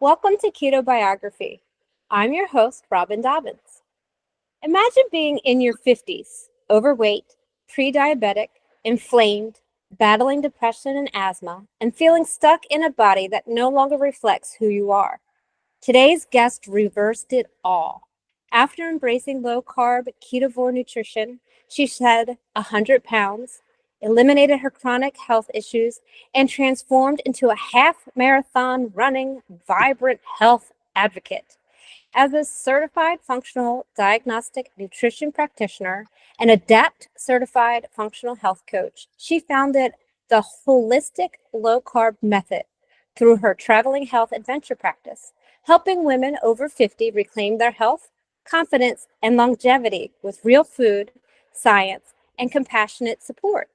Welcome to Ketobiography. I'm your host, Robyn. Imagine being in your 50s, overweight, pre-diabetic, inflamed, battling depression and asthma, and feeling stuck in a body that no longer reflects who you are. Today's guest reversed it all. After embracing low-carb, ketovore nutrition, she shed 100 pounds, eliminated her chronic health issues, and transformed into a half-marathon running, vibrant health advocate. As a certified functional diagnostic nutrition practitioner and ADAPT certified functional health coach, she founded the Holistic Low-Carb Method through her traveling health adventure practice, helping women over 50 reclaim their health, confidence, and longevity with real food, science, and compassionate support.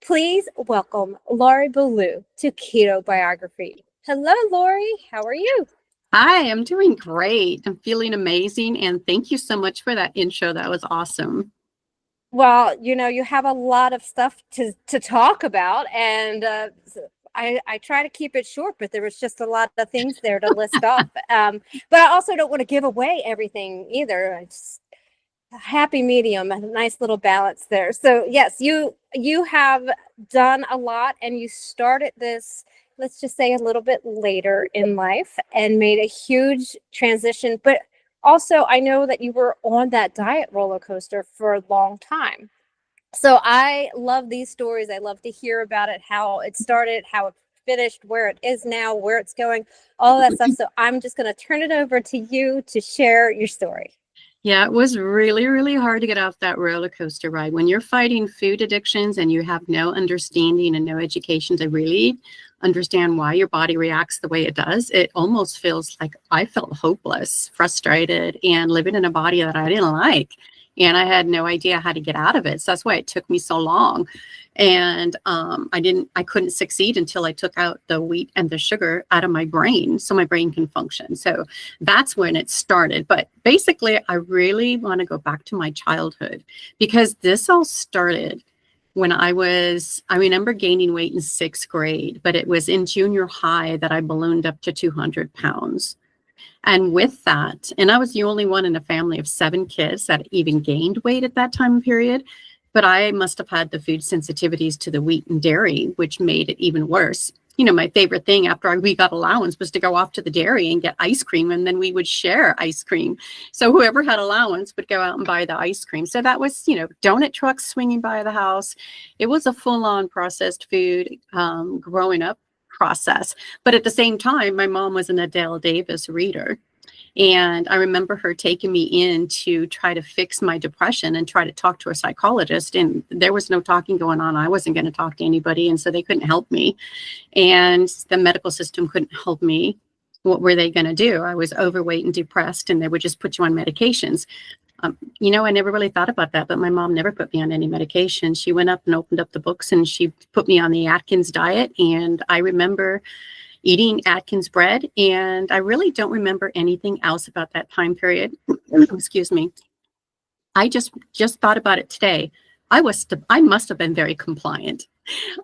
Please welcome Lori Balue to Ketobiography. Hello, Lori. How are you? Hi, I'm doing great. I'm feeling amazing. And thank you so much for that intro. That was awesome. Well, you have a lot of stuff to talk about, and I try to keep it short, but there was just a lot of things there to list off. But I also don't want to give away everything either. It's a happy medium, a nice little balance there. So yes, you have done a lot, and you started this, let's just say, a little bit later in life and made a huge transition. But also, I know that you were on that diet roller coaster for a long time. So I love these stories. I love to hear about it, how it started, how it finished, where it is now, where it's going, all that stuff. So I'm just going to turn it over to you to share your story. Yeah, it was really, really hard to get off that roller coaster ride. When you're fighting food addictions and you have no understanding and no education to really understand why your body reacts the way it does, it almost feels like I felt hopeless, frustrated, and living in a body that I didn't like. And I had no idea how to get out of it. So that's why it took me so long. And I couldn't succeed until I took out the wheat and the sugar out of my brain so my brain can function. So that's when it started. But basically, I really want to go back to my childhood because this all started when I remember gaining weight in 6th grade, but it was in junior high that I ballooned up to 200 pounds. And with that, and I was the only one in a family of 7 kids that even gained weight at that time period. But I must have had the food sensitivities to the wheat and dairy, which made it even worse. You know, my favorite thing after we got allowance was to go off to the dairy and get ice cream, and then we would share ice cream. So whoever had allowance would go out and buy the ice cream. So that was, donut trucks swinging by the house. It was a full-on processed food growing up process. But at the same time, my mom was an Adele Davis reader. And I remember her taking me in to try to fix my depression and try to talk to a psychologist. And there was no talking going on. I wasn't going to talk to anybody. And so they couldn't help me. And the medical system couldn't help me. What were they going to do? I was overweight and depressed, and they would just put you on medications. I never really thought about that, but my mom never put me on any medication. She went up and opened up the books and she put me on the Atkins diet. And I remember eating Atkins bread, and I really don't remember anything else about that time period. Excuse me. I just thought about it today. I must have been very compliant.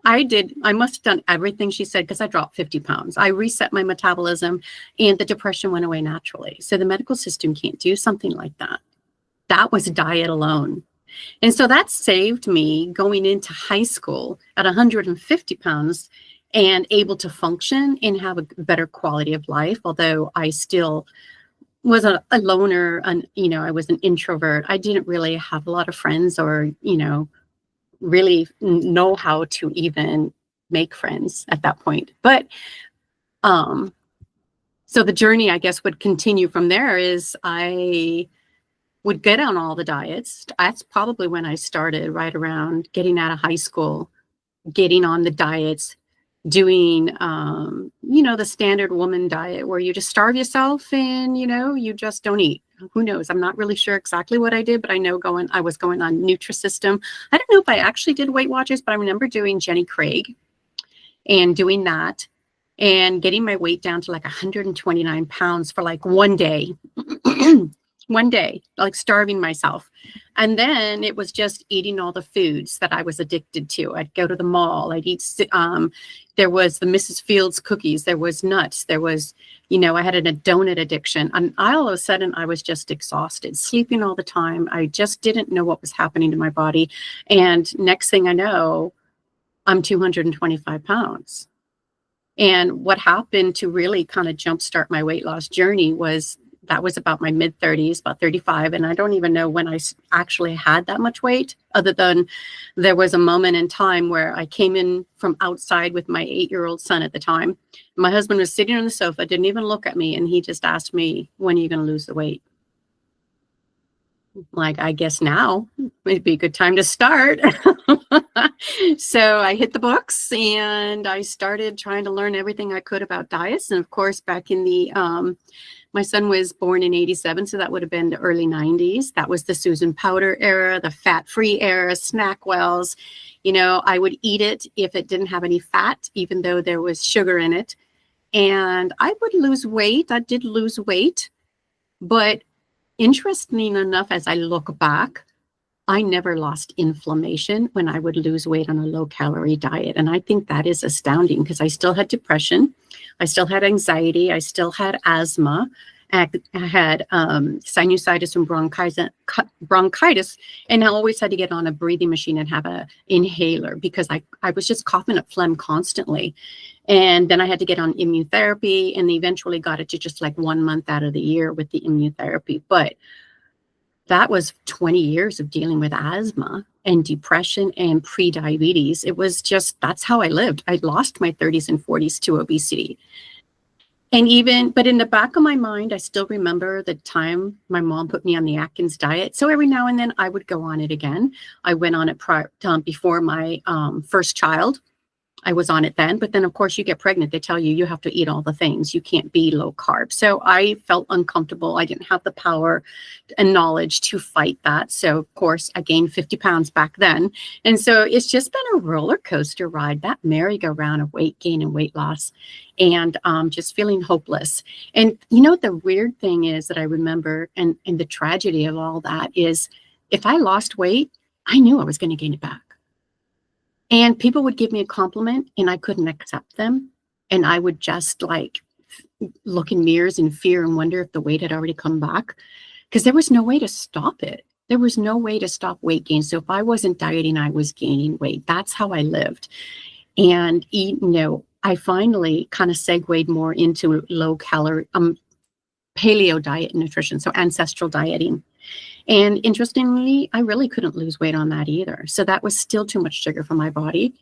I must have done everything she said because I dropped 50 pounds. I reset my metabolism and the depression went away naturally. So the medical system can't do something like that. That was diet alone. And so that saved me going into high school at 150 pounds and able to function and have a better quality of life. Although I still was a loner, and I was an introvert. I didn't really have a lot of friends or, really know how to even make friends at that point. But so the journey, I guess, would continue from there. Is I would get on all the diets. That's probably when I started, right around getting out of high school, getting on the diets, doing, the standard woman diet where you just starve yourself and, you just don't eat. Who knows? I'm not really sure exactly what I did, but I know I was going on Nutrisystem. I don't know if I actually did Weight Watchers, but I remember doing Jenny Craig and doing that and getting my weight down to like 129 pounds for like one day. one day, like starving myself. And then it was just eating all the foods that I was addicted to. I'd go to the mall. I'd eat, there was the Mrs. Fields cookies. There was nuts. There was, I had a donut addiction. And all of a sudden I was just exhausted, sleeping all the time. I just didn't know what was happening to my body. And next thing I know, I'm 225 pounds. And what happened to really kind of jumpstart my weight loss journey was that was about my mid 30s, about 35. And I don't even know when I actually had that much weight, other than there was a moment in time where I came in from outside with my 8-year-old son at the time. My husband was sitting on the sofa, didn't even look at me. And he just asked me, when are you going to lose the weight? Like, I guess now would be a good time to start. So I hit the books and I started trying to learn everything I could about diets. And of course, back in the, my son was born in 87, so that would have been the early 90s. That was the Susan Powder era, the fat-free era, SnackWells. I would eat it if it didn't have any fat, even though there was sugar in it. And I would lose weight. I did lose weight, but interestingly enough, as I look back, I never lost inflammation when I would lose weight on a low-calorie diet. And I think that is astounding because I still had depression. I still had anxiety. I still had asthma. I had sinusitis and bronchitis. And I always had to get on a breathing machine and have an inhaler because I was just coughing up phlegm constantly. And then I had to get on immunotherapy and eventually got it to just like 1 month out of the year with the immunotherapy. But that was 20 years of dealing with asthma and depression and pre-diabetes. It was just, that's how I lived. I lost my 30s and 40s to obesity. But in the back of my mind, I still remember the time my mom put me on the Atkins diet. So every now and then I would go on it again. I went on it before my first child. I was on it then, but then of course you get pregnant. They tell you, you have to eat all the things. You can't be low carb. So I felt uncomfortable. I didn't have the power and knowledge to fight that. So of course I gained 50 pounds back then. And so it's just been a roller coaster ride, that merry-go-round of weight gain and weight loss and just feeling hopeless. And the weird thing is that I remember and the tragedy of all that is if I lost weight, I knew I was going to gain it back. And people would give me a compliment and I couldn't accept them. And I would just like look in mirrors in fear and wonder if the weight had already come back because there was no way to stop it. There was no way to stop weight gain. So if I wasn't dieting, I was gaining weight. That's how I lived. And, I finally kind of segued more into low calorie, paleo diet and nutrition. So ancestral dieting. And interestingly, I really couldn't lose weight on that either. So that was still too much sugar for my body.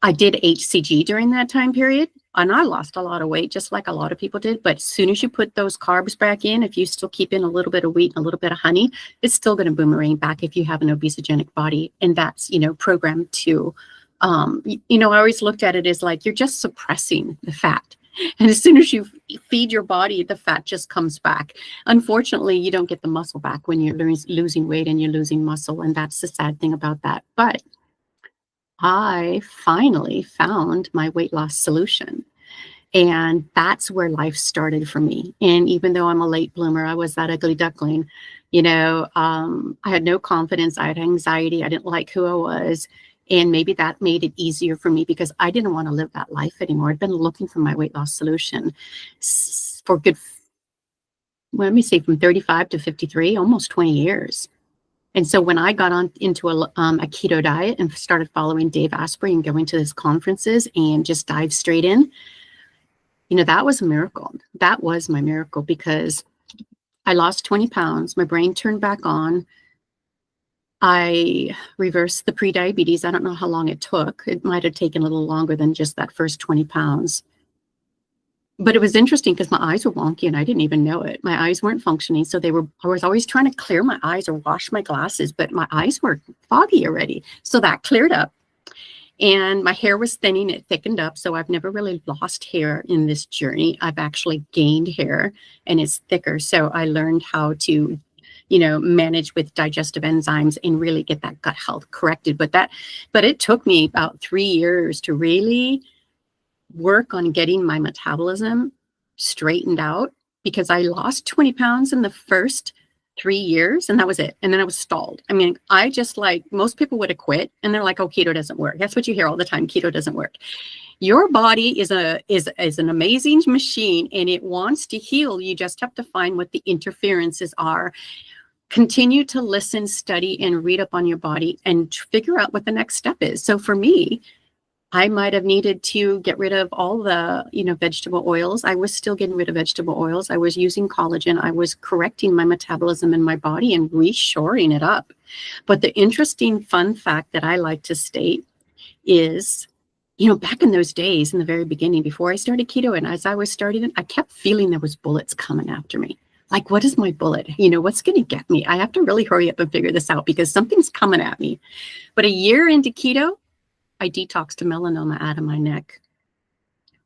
I did HCG during that time period, and I lost a lot of weight, just like a lot of people did. But as soon as you put those carbs back in, if you still keep in a little bit of wheat and a little bit of honey, it's still going to boomerang back if you have an obesogenic body. And that's, programmed to, I always looked at it as like, you're just suppressing the fat. And as soon as you feed your body, the fat just comes back. Unfortunately, you don't get the muscle back when you're losing weight and you're losing muscle. And that's the sad thing about that. But I finally found my weight loss solution. And that's where life started for me. And even though I'm a late bloomer, I was that ugly duckling. I had no confidence. I had anxiety. I didn't like who I was. And maybe that made it easier for me because I didn't want to live that life anymore. I'd been looking for my weight loss solution for from 35 to 53, almost 20 years. And so when I got into a keto diet and started following Dave Asprey and going to his conferences and just dive straight in, that was a miracle. That was my miracle because I lost 20 pounds. My brain turned back on. I reversed the pre-diabetes. I don't know how long it took. It might have taken a little longer than just that first 20 pounds. But it was interesting because my eyes were wonky and I didn't even know it. My eyes weren't functioning. So I was always trying to clear my eyes or wash my glasses, but my eyes were foggy already. So that cleared up. And my hair was thinning. It thickened up. So I've never really lost hair in this journey. I've actually gained hair and it's thicker. So I learned how to manage with digestive enzymes and really get that gut health corrected. But it took me about 3 years to really work on getting my metabolism straightened out because I lost 20 pounds in the first 3 years, and that was it. And then I was stalled. I mean, I just, like, most people would have quit, and they're like, oh, keto doesn't work. That's what you hear all the time. Keto doesn't work. Your body is an amazing machine, and it wants to heal. You just have to find what the interferences are. Continue to listen, study, and read up on your body and figure out what the next step is. So for me, I might have needed to get rid of all the, vegetable oils. I was still getting rid of vegetable oils. I was using collagen. I was correcting my metabolism in my body and reshoring it up. But the interesting fun fact that I like to state is, back in those days, in the very beginning, before I started keto, and as I was starting it, I kept feeling there was bullets coming after me. Like, what is my bullet? What's going to get me? I have to really hurry up and figure this out because something's coming at me. But a year into keto, I detoxed a melanoma out of my neck.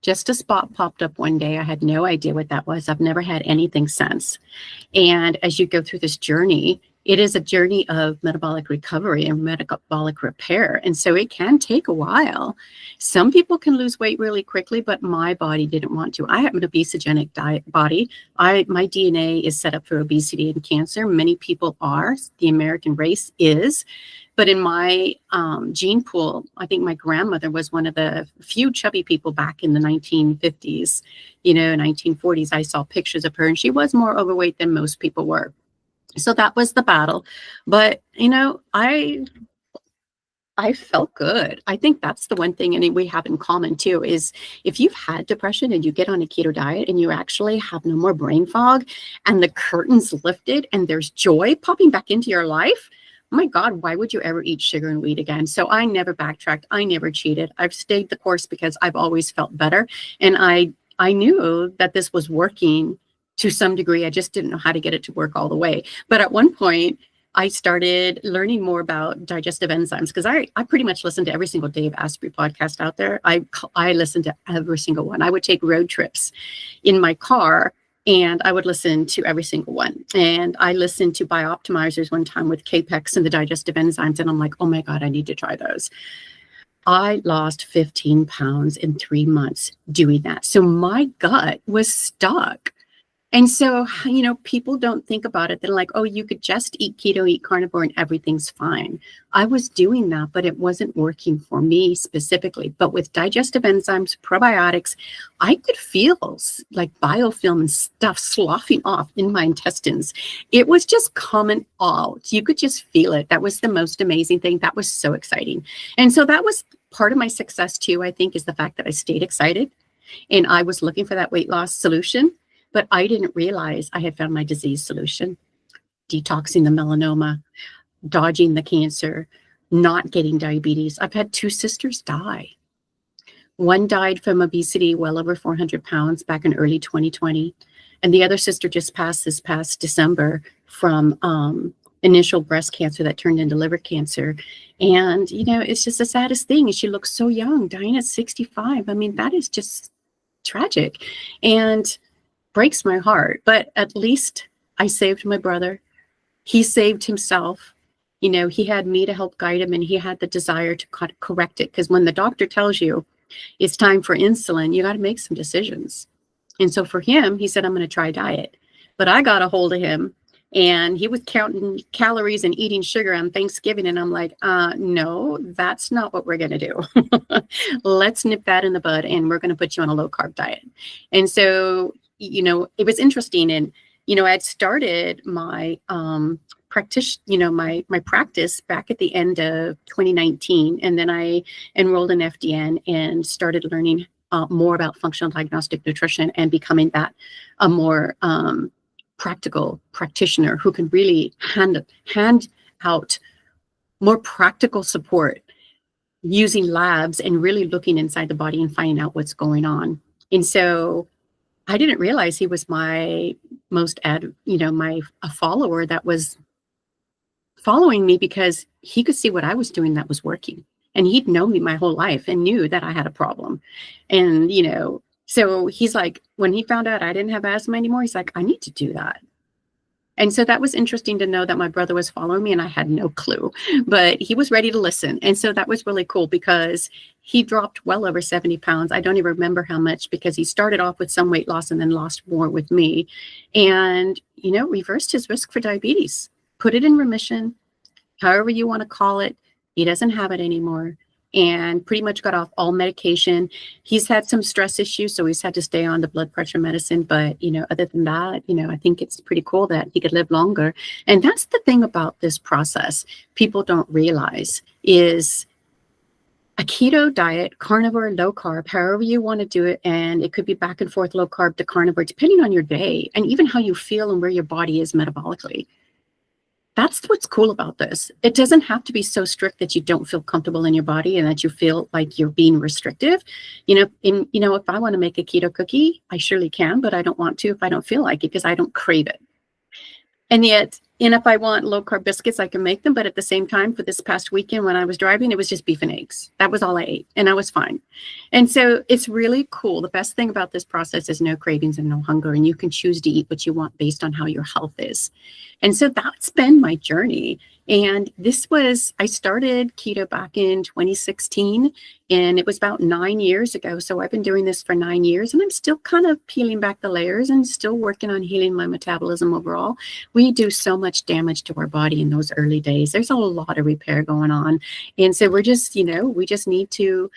Just a spot popped up one day. I had no idea what that was. I've never had anything since. And as you go through this journey, it is a journey of metabolic recovery and metabolic repair. And so it can take a while. Some people can lose weight really quickly, but my body didn't want to. I have an obesogenic body. My DNA is set up for obesity and cancer. Many people are. The American race is. But in my gene pool, I think my grandmother was one of the few chubby people back in the 1950s, 1940s. I saw pictures of her, and she was more overweight than most people were. So that was the battle. But, I felt good. I think that's the one thing, and we have in common too, is if you've had depression and you get on a keto diet and you actually have no more brain fog and the curtains lifted and there's joy popping back into your life, oh my God, why would you ever eat sugar and wheat again? So I never backtracked. I never cheated. I've stayed the course because I've always felt better. And I knew that this was working to some degree. I just didn't know how to get it to work all the way. But at one point, I started learning more about digestive enzymes because I pretty much listened to every single Dave Asprey podcast out there. I listened to every single one. I would take road trips in my car and I would listen to every single one. And I listened to Bioptimizers one time with Capex and the digestive enzymes. And I'm like, oh my God, I need to try those. I lost 15 pounds in 3 months doing that. So my gut was stuck. And so, people don't think about it. They're like, oh, you could just eat keto, eat carnivore, and everything's fine. I was doing that, but it wasn't working for me specifically. But with digestive enzymes, probiotics, I could feel like biofilm and stuff sloughing off in my intestines. It was just coming out. You could just feel it. That was the most amazing thing. That was so exciting. And so that was part of my success too, I think, is the fact that I stayed excited and I was looking for that weight loss solution. But I didn't realize I had found my disease solution, detoxing the melanoma, dodging the cancer, not getting diabetes. I've had 2 sisters die. One died from obesity, well over 400 pounds back in early 2020. And the other sister just passed this past December from initial breast cancer that turned into liver cancer. And, it's just the saddest thing. She looks so young, dying at 65. I mean, that is just tragic. And breaks my heart, but at least I saved my brother. He saved himself. He had me to help guide him, and he had the desire to correct it. Because when the doctor tells you it's time for insulin, you got to make some decisions. And so for him, he said, I'm going to try diet. But I got a hold of him, and he was counting calories and eating sugar on Thanksgiving. And I'm like, no, that's not what we're going to do. Let's nip that in the bud, and we're going to put you on a low-carb diet. And so it was interesting. And, I'd started my practice back at the end of 2019. And then I enrolled in FDN and started learning more about functional diagnostic nutrition and becoming that a more practical practitioner who can really hand out more practical support using labs and really looking inside the body and finding out what's going on. And so I didn't realize he was my most a follower that was following me because he could see what I was doing that was working. And he'd known me my whole life and knew that I had a problem. And, so he's like, when he found out I didn't have asthma anymore, he's like, I need to do that. And so that was interesting to know that my brother was following me and I had no clue, but he was ready to listen. And so that was really cool because he dropped well over 70 pounds. I don't even remember how much, because he started off with some weight loss and then lost more with me, and, reversed his risk for diabetes, put it in remission, however you want to call it. He doesn't have it anymore, and pretty much got off all medication. He's had some stress issues, so he's had to stay on the blood pressure medicine. But, other than that, I think it's pretty cool that he could live longer. And that's the thing about this process people don't realize is a keto diet, carnivore, low carb, however you want to do it. And it could be back and forth low carb to carnivore, depending on your day and even how you feel and where your body is metabolically. That's what's cool about this. It doesn't have to be so strict that you don't feel comfortable in your body and that you feel like you're being restrictive. If I want to make a keto cookie, I surely can, but I don't want to if I don't feel like it, because I don't crave it. And if I want low carb biscuits, I can make them. But at the same time, for this past weekend when I was driving, it was just beef and eggs. That was all I ate, and I was fine. And so it's really cool. The best thing about this process is no cravings and no hunger, and you can choose to eat what you want based on how your health is. And so that's been my journey. And I started keto back in 2016, and it was about 9 years ago. So I've been doing this for 9 years, and I'm still kind of peeling back the layers and still working on healing my metabolism overall. We do so much damage to our body in those early days. There's a lot of repair going on. And so we just need to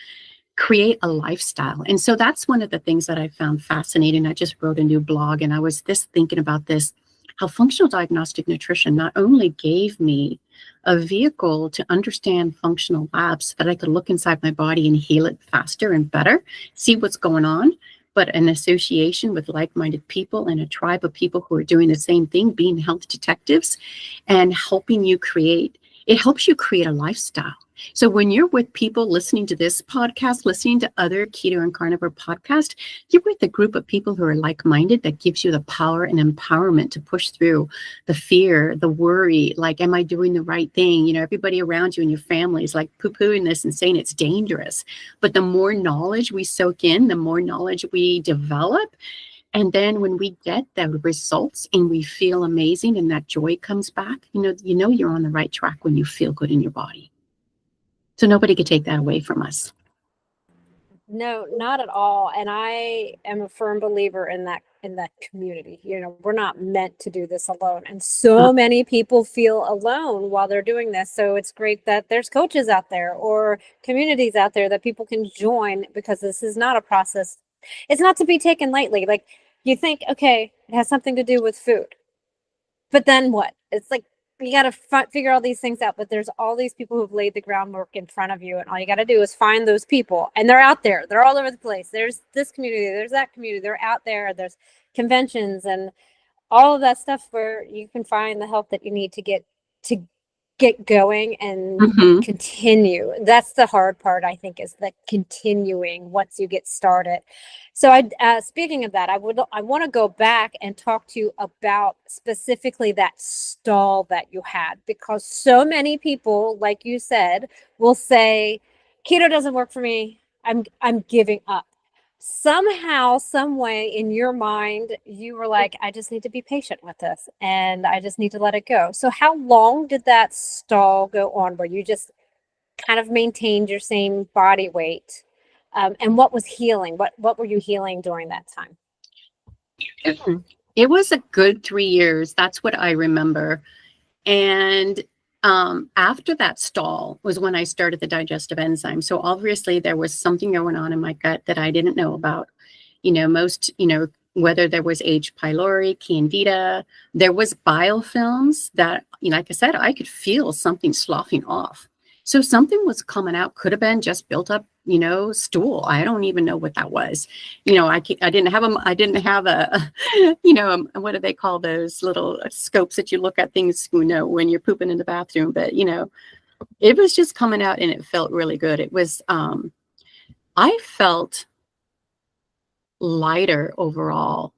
create a lifestyle. And so that's one of the things that I found fascinating. I just wrote a new blog, and I was thinking about this, how functional diagnostic nutrition not only gave me a vehicle to understand functional labs so that I could look inside my body and heal it faster and better, see what's going on, but an association with like-minded people and a tribe of people who are doing the same thing, being health detectives and helping you create, it helps you create a lifestyle. So when you're with people listening to this podcast, listening to other keto and carnivore podcasts, you're with a group of people who are like-minded. That gives you the power and empowerment to push through the fear, the worry, like, am I doing the right thing? Everybody around you and your family is like poo-pooing this and saying it's dangerous. But the more knowledge we soak in, the more knowledge we develop. And then when we get the results and we feel amazing and that joy comes back, you're on the right track when you feel good in your body. So nobody could take that away from us. No, not at all. And I am a firm believer in that community. We're not meant to do this alone. And so many people feel alone while they're doing this. So it's great that there's coaches out there or communities out there that people can join, because this is not a process. It's not to be taken lightly. Like, you think, okay, it has something to do with food. But then what? It's like, you got to figure all these things out, but there's all these people who've laid the groundwork in front of you, and all you got to do is find those people, and they're out there. They're all over the place. There's this community, there's that community. They're out there. There's conventions and all of that stuff where you can find the help that you need to get going and continue. That's the hard part, I think, is the continuing once you get started. So speaking of that, I want to go back and talk to you about specifically that stall that you had, because so many people, like you said, will say, keto doesn't work for me. I'm giving up. Somehow, some way in your mind, you were like, I just need to be patient with this and I just need to let it go. So how long did that stall go on where you just kind of maintained your same body weight? And what was healing? What were you healing during that time? It was a good 3 years. That's what I remember. And after that stall was when I started the digestive enzyme. So obviously there was something going on in my gut that I didn't know about. Whether there was H. pylori, candida, there was biofilms that, like I said, I could feel something sloughing off. So something was coming out, could have been just built up, stool. I don't even know what that was. I didn't have a, what do they call those little scopes that you look at things, when you're pooping in the bathroom, but, it was just coming out and it felt really good. It was, I felt lighter overall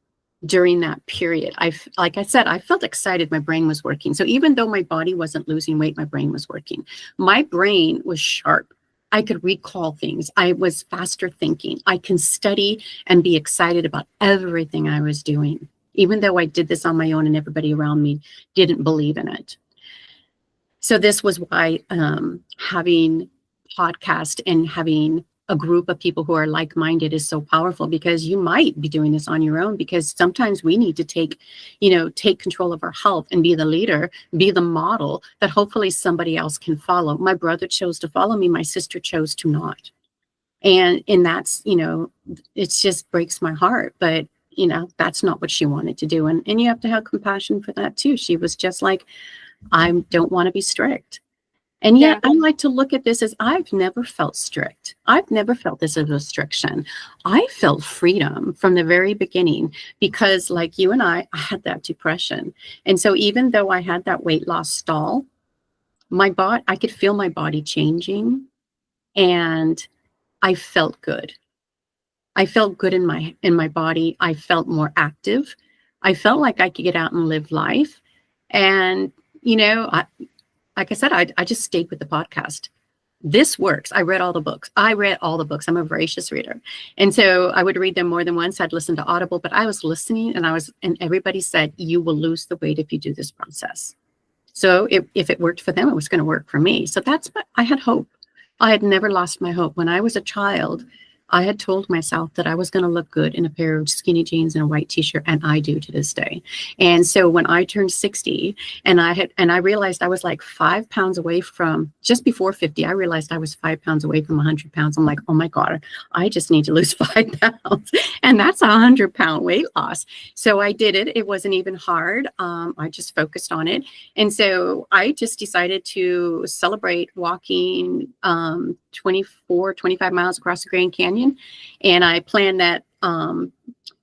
during that period. Like I said, I felt excited. My brain was working. So even though my body wasn't losing weight, my brain was working. My brain was sharp. I could recall things. I was faster thinking. I can study and be excited about everything I was doing, even though I did this on my own and everybody around me didn't believe in it. So this was why having podcast and having a group of people who are like-minded is so powerful, because you might be doing this on your own, because sometimes we need to take control of our health and be the leader, be the model that hopefully somebody else can follow. My brother chose to follow me. My sister chose to not. And that's, it just breaks my heart. But, that's not what she wanted to do. And you have to have compassion for that too. She was just like, I don't want to be strict. And yet I like to look at this as, I've never felt strict. I've never felt this as a restriction. I felt freedom from the very beginning, because like you and I had that depression. And so even though I had that weight loss stall, I could feel my body changing, and I felt good. I felt good in my body. I felt more active. I felt like I could get out and live life. And, like I said, I just stayed with the podcast. This works. I read all the books. I'm a voracious reader. And so I would read them more than once. I'd listen to Audible, but I was listening, and everybody said, you will lose the weight if you do this process. So if it worked for them, it was going to work for me. So I had hope. I had never lost my hope. When I was a child, I had told myself that I was going to look good in a pair of skinny jeans and a white t-shirt, and I do to this day. And so when I turned 60 and I realized I was like 5 pounds away from, just before 50, I realized I was 5 pounds away from 100 pounds. I'm like, oh my God, I just need to lose 5 pounds. And that's a 100-pound weight loss. So I did it. It wasn't even hard. I just focused on it. And so I just decided to celebrate walking 25 miles across the Grand Canyon. And I planned that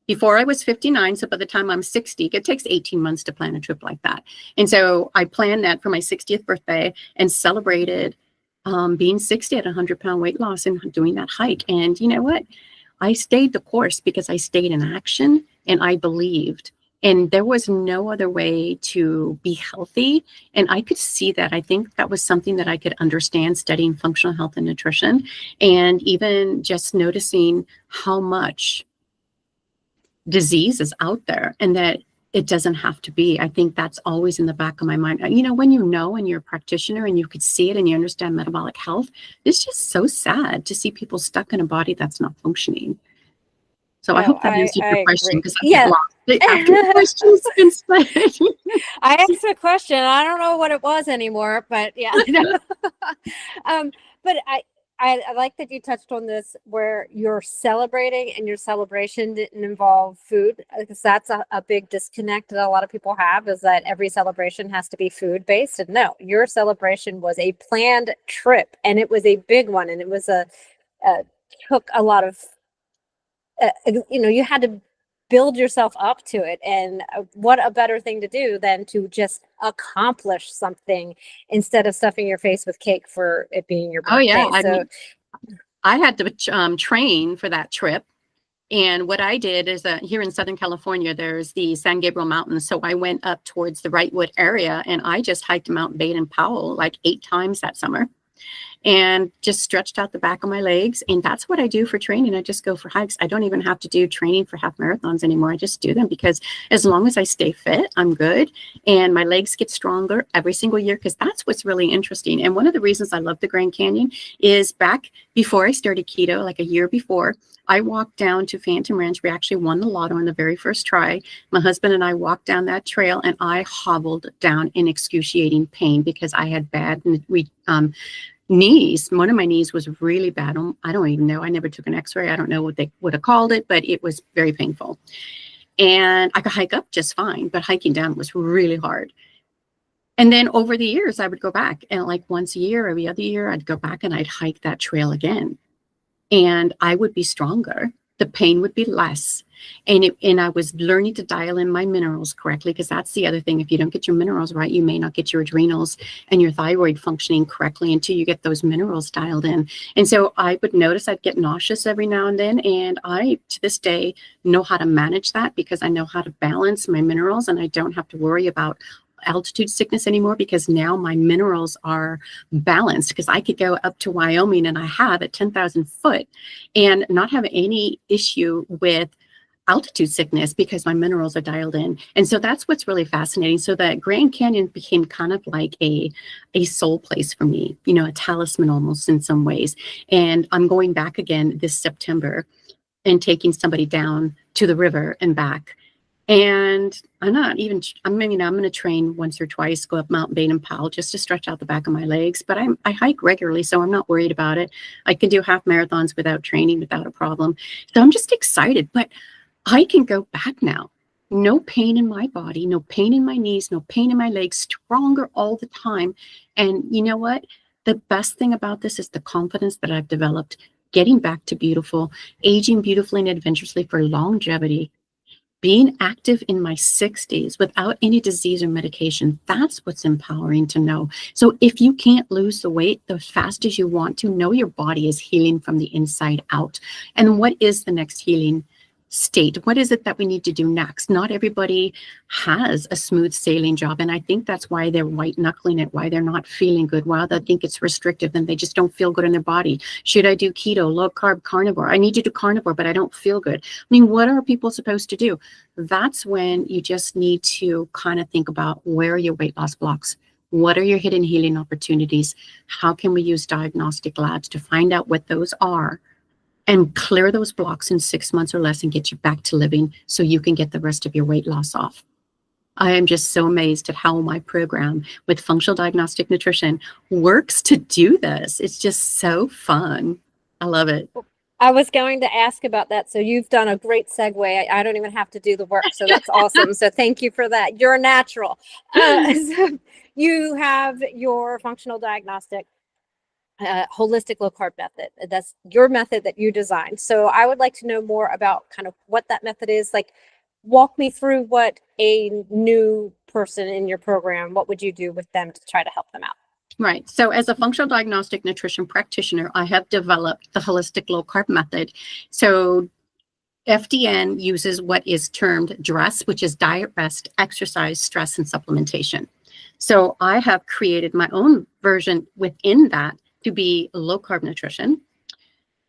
before I was 59. So by the time I'm 60, it takes 18 months to plan a trip like that. And so I planned that for my 60th birthday and celebrated being 60 at 100-pound weight loss and doing that hike. And you know what? I stayed the course because I stayed in action and I believed. And there was no other way to be healthy. And I could see that. I think that was something that I could understand studying functional health and nutrition, and even just noticing how much disease is out there and that it doesn't have to be. I think that's always in the back of my mind. When and you're a practitioner and you could see it and you understand metabolic health, it's just so sad to see people stuck in a body that's not functioning. So I hope that answered your question, because I get lost after the question's been said. I asked a question. I don't know what it was anymore, but yeah. But I like that you touched on this, where you're celebrating and your celebration didn't involve food, because that's a big disconnect that a lot of people have, is that every celebration has to be food based. And no, your celebration was a planned trip, and it was a big one, and it was took a lot of you had to build yourself up to it. And what a better thing to do than to just accomplish something instead of stuffing your face with cake for it being your birthday. Oh yeah. I had to train for that trip. And what I did is here in Southern California, there's the San Gabriel Mountains. So I went up towards the Wrightwood area, and I just hiked Mount Baden-Powell like 8 times that summer, and just stretched out the back of my legs. And that's what I do for training. I just go for hikes. I don't even have to do training for half marathons anymore. I just do them, because as long as I stay fit, I'm good. And my legs get stronger every single year, because that's what's really interesting. And one of the reasons I love the Grand Canyon is, back before I started keto, like a year before, I walked down to Phantom Ranch. We actually won the lotto in the very first try. My husband and I walked down that trail, and I hobbled down in excruciating pain because I had bad knees. One of my knees was really bad. I don't even know. I never took an x-ray. I don't know what they would have called it, but it was very painful. And I could hike up just fine, but hiking down was really hard. And then over the years, I would go back, and like once a year, every other year, I'd go back and I'd hike that trail again. And I would be stronger. The pain would be less. And I was learning to dial in my minerals correctly, because that's the other thing. If you don't get your minerals right, you may not get your adrenals and your thyroid functioning correctly until you get those minerals dialed in. And so I would notice I'd get nauseous every now and then. And I, to this day, know how to manage that, because I know how to balance my minerals, and I don't have to worry about altitude sickness anymore, because now my minerals are balanced, because I could go up to Wyoming, and I have at 10,000 foot, and not have any issue with altitude sickness because my minerals are dialed in. And so that's what's really fascinating. So that Grand Canyon became kind of like a soul place for me, you know, a talisman almost in some ways. And I'm going back again this September and taking somebody down to the river and back. And I'm going to train once or twice, go up Mount Bain and Powell just to stretch out the back of my legs. But I hike regularly, so I'm not worried about it. I can do half marathons without training, without a problem. So I'm just excited. But I can go back now. No pain in my body, no pain in my knees, no pain in my legs, stronger all the time. And you know what? The best thing about this is the confidence that I've developed, getting back to beautiful, aging beautifully and adventurously for longevity, being active in my 60s without any disease or medication. That's what's empowering to know. So if you can't lose the weight as fast as you want to, know your body is healing from the inside out. And what is the next healing state? What is it that we need to do next? Not everybody has a smooth sailing job. And I think that's why they're white knuckling it, why they're not feeling good, why they think it's restrictive and they just don't feel good in their body. Should I do keto, low carb, carnivore? I need to do carnivore, but I don't feel good. I mean, what are people supposed to do? That's when you just need to kind of think about where are your weight loss blocks? What are your hidden healing opportunities? How can we use diagnostic labs to find out what those are and clear those blocks in 6 months or less and get you back to living so you can get the rest of your weight loss off? I am just so amazed at how my program with functional diagnostic nutrition works to do this. It's just so fun. I love it. I was going to ask about that. So you've done a great segue. I don't even have to do the work. So that's awesome. So thank you for that. You're a natural. So you have your functional diagnostic holistic low-carb method. That's your method that you designed. So I would like to know more about kind of what that method is. Like, walk me through what a new person in your program, what would you do with them to try to help them out? Right. So as a functional diagnostic nutrition practitioner, I have developed the Holistic Low-Carb Method. So FDN uses what is termed DRESS, which is diet, rest, exercise, stress, and supplementation. So I have created my own version within that to be low-carb nutrition,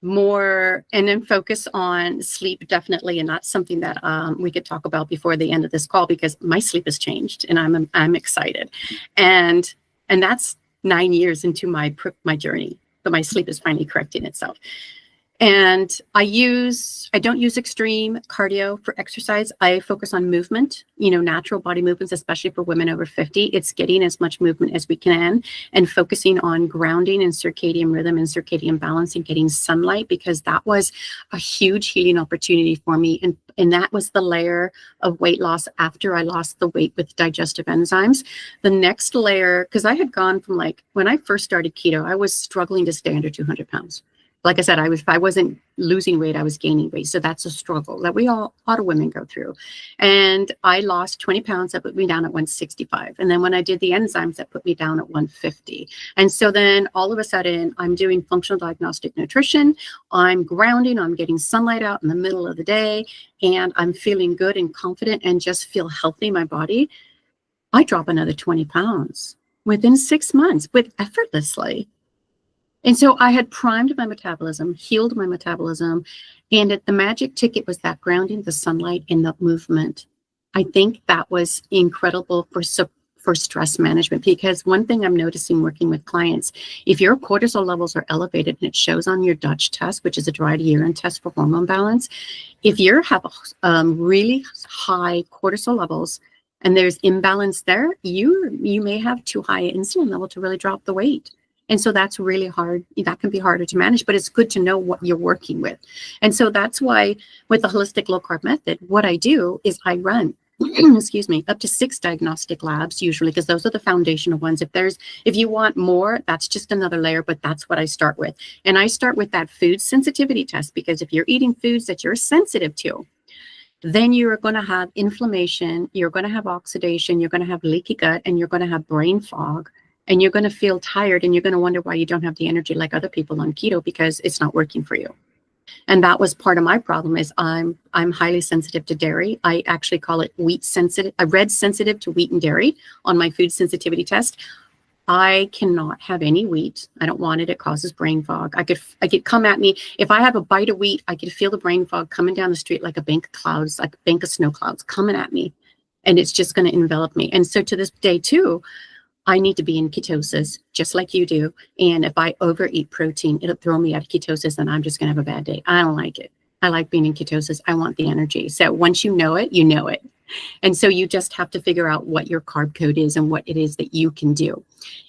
more, and then focus on sleep, definitely. And that's something that we could talk about before the end of this call, because my sleep has changed and I'm excited. And that's 9 years into my journey, but my sleep is finally correcting itself. And I don't use extreme cardio for exercise. I focus on movement, natural body movements, especially for women over 50. It's getting as much movement as we can and focusing on grounding and circadian rhythm and circadian balance and getting sunlight, because that was a huge healing opportunity for me. And that was the layer of weight loss after I lost the weight with digestive enzymes. The next layer, because I had gone from, like, when I first started keto, I was struggling to stay under 200 pounds. Like I said, I wasn't losing weight, I was gaining weight. So that's a struggle that a lot of women go through. And I lost 20 pounds. That put me down at 165. And then when I did the enzymes, that put me down at 150. And so then all of a sudden, I'm doing functional diagnostic nutrition. I'm grounding. I'm getting sunlight out in the middle of the day. And I'm feeling good and confident and just feel healthy in my body. I drop another 20 pounds within 6 months effortlessly. And so I had primed my metabolism, healed my metabolism, and the magic ticket was that grounding, the sunlight, and the movement. I think that was incredible for stress management, because one thing I'm noticing working with clients, if your cortisol levels are elevated, and it shows on your Dutch test, which is a dried urine test for hormone balance, if you have really high cortisol levels and there's imbalance there, you may have too high an insulin level to really drop the weight. And so that's really hard. That can be harder to manage, but it's good to know what you're working with. And so that's why with the Holistic Low-Carb Method, what I do is I run, excuse me, up to 6 diagnostic labs usually, because those are the foundational ones. If you want more, that's just another layer, but that's what I start with. And I start with that food sensitivity test, because if you're eating foods that you're sensitive to, then you're going to have inflammation, you're going to have oxidation, you're going to have leaky gut, and you're going to have brain fog. And you're going to feel tired, and you're going to wonder why you don't have the energy like other people on keto, because it's not working for you. And that was part of my problem, is I'm highly sensitive to dairy. I actually call it wheat sensitive, red sensitive to wheat and dairy on my food sensitivity test. I cannot have any wheat. I don't want it. It causes brain fog. I could come at me. If I have a bite of wheat, I could feel the brain fog coming down the street like a bank of clouds, like a bank of snow clouds coming at me. And it's just going to envelop me. And so to this day too, I need to be in ketosis just like you do. And if I overeat protein, it'll throw me out of ketosis and I'm just going to have a bad day. I don't like it. I like being in ketosis. I want the energy. So once you know it, you know it. And so you just have to figure out what your carb code is and what it is that you can do.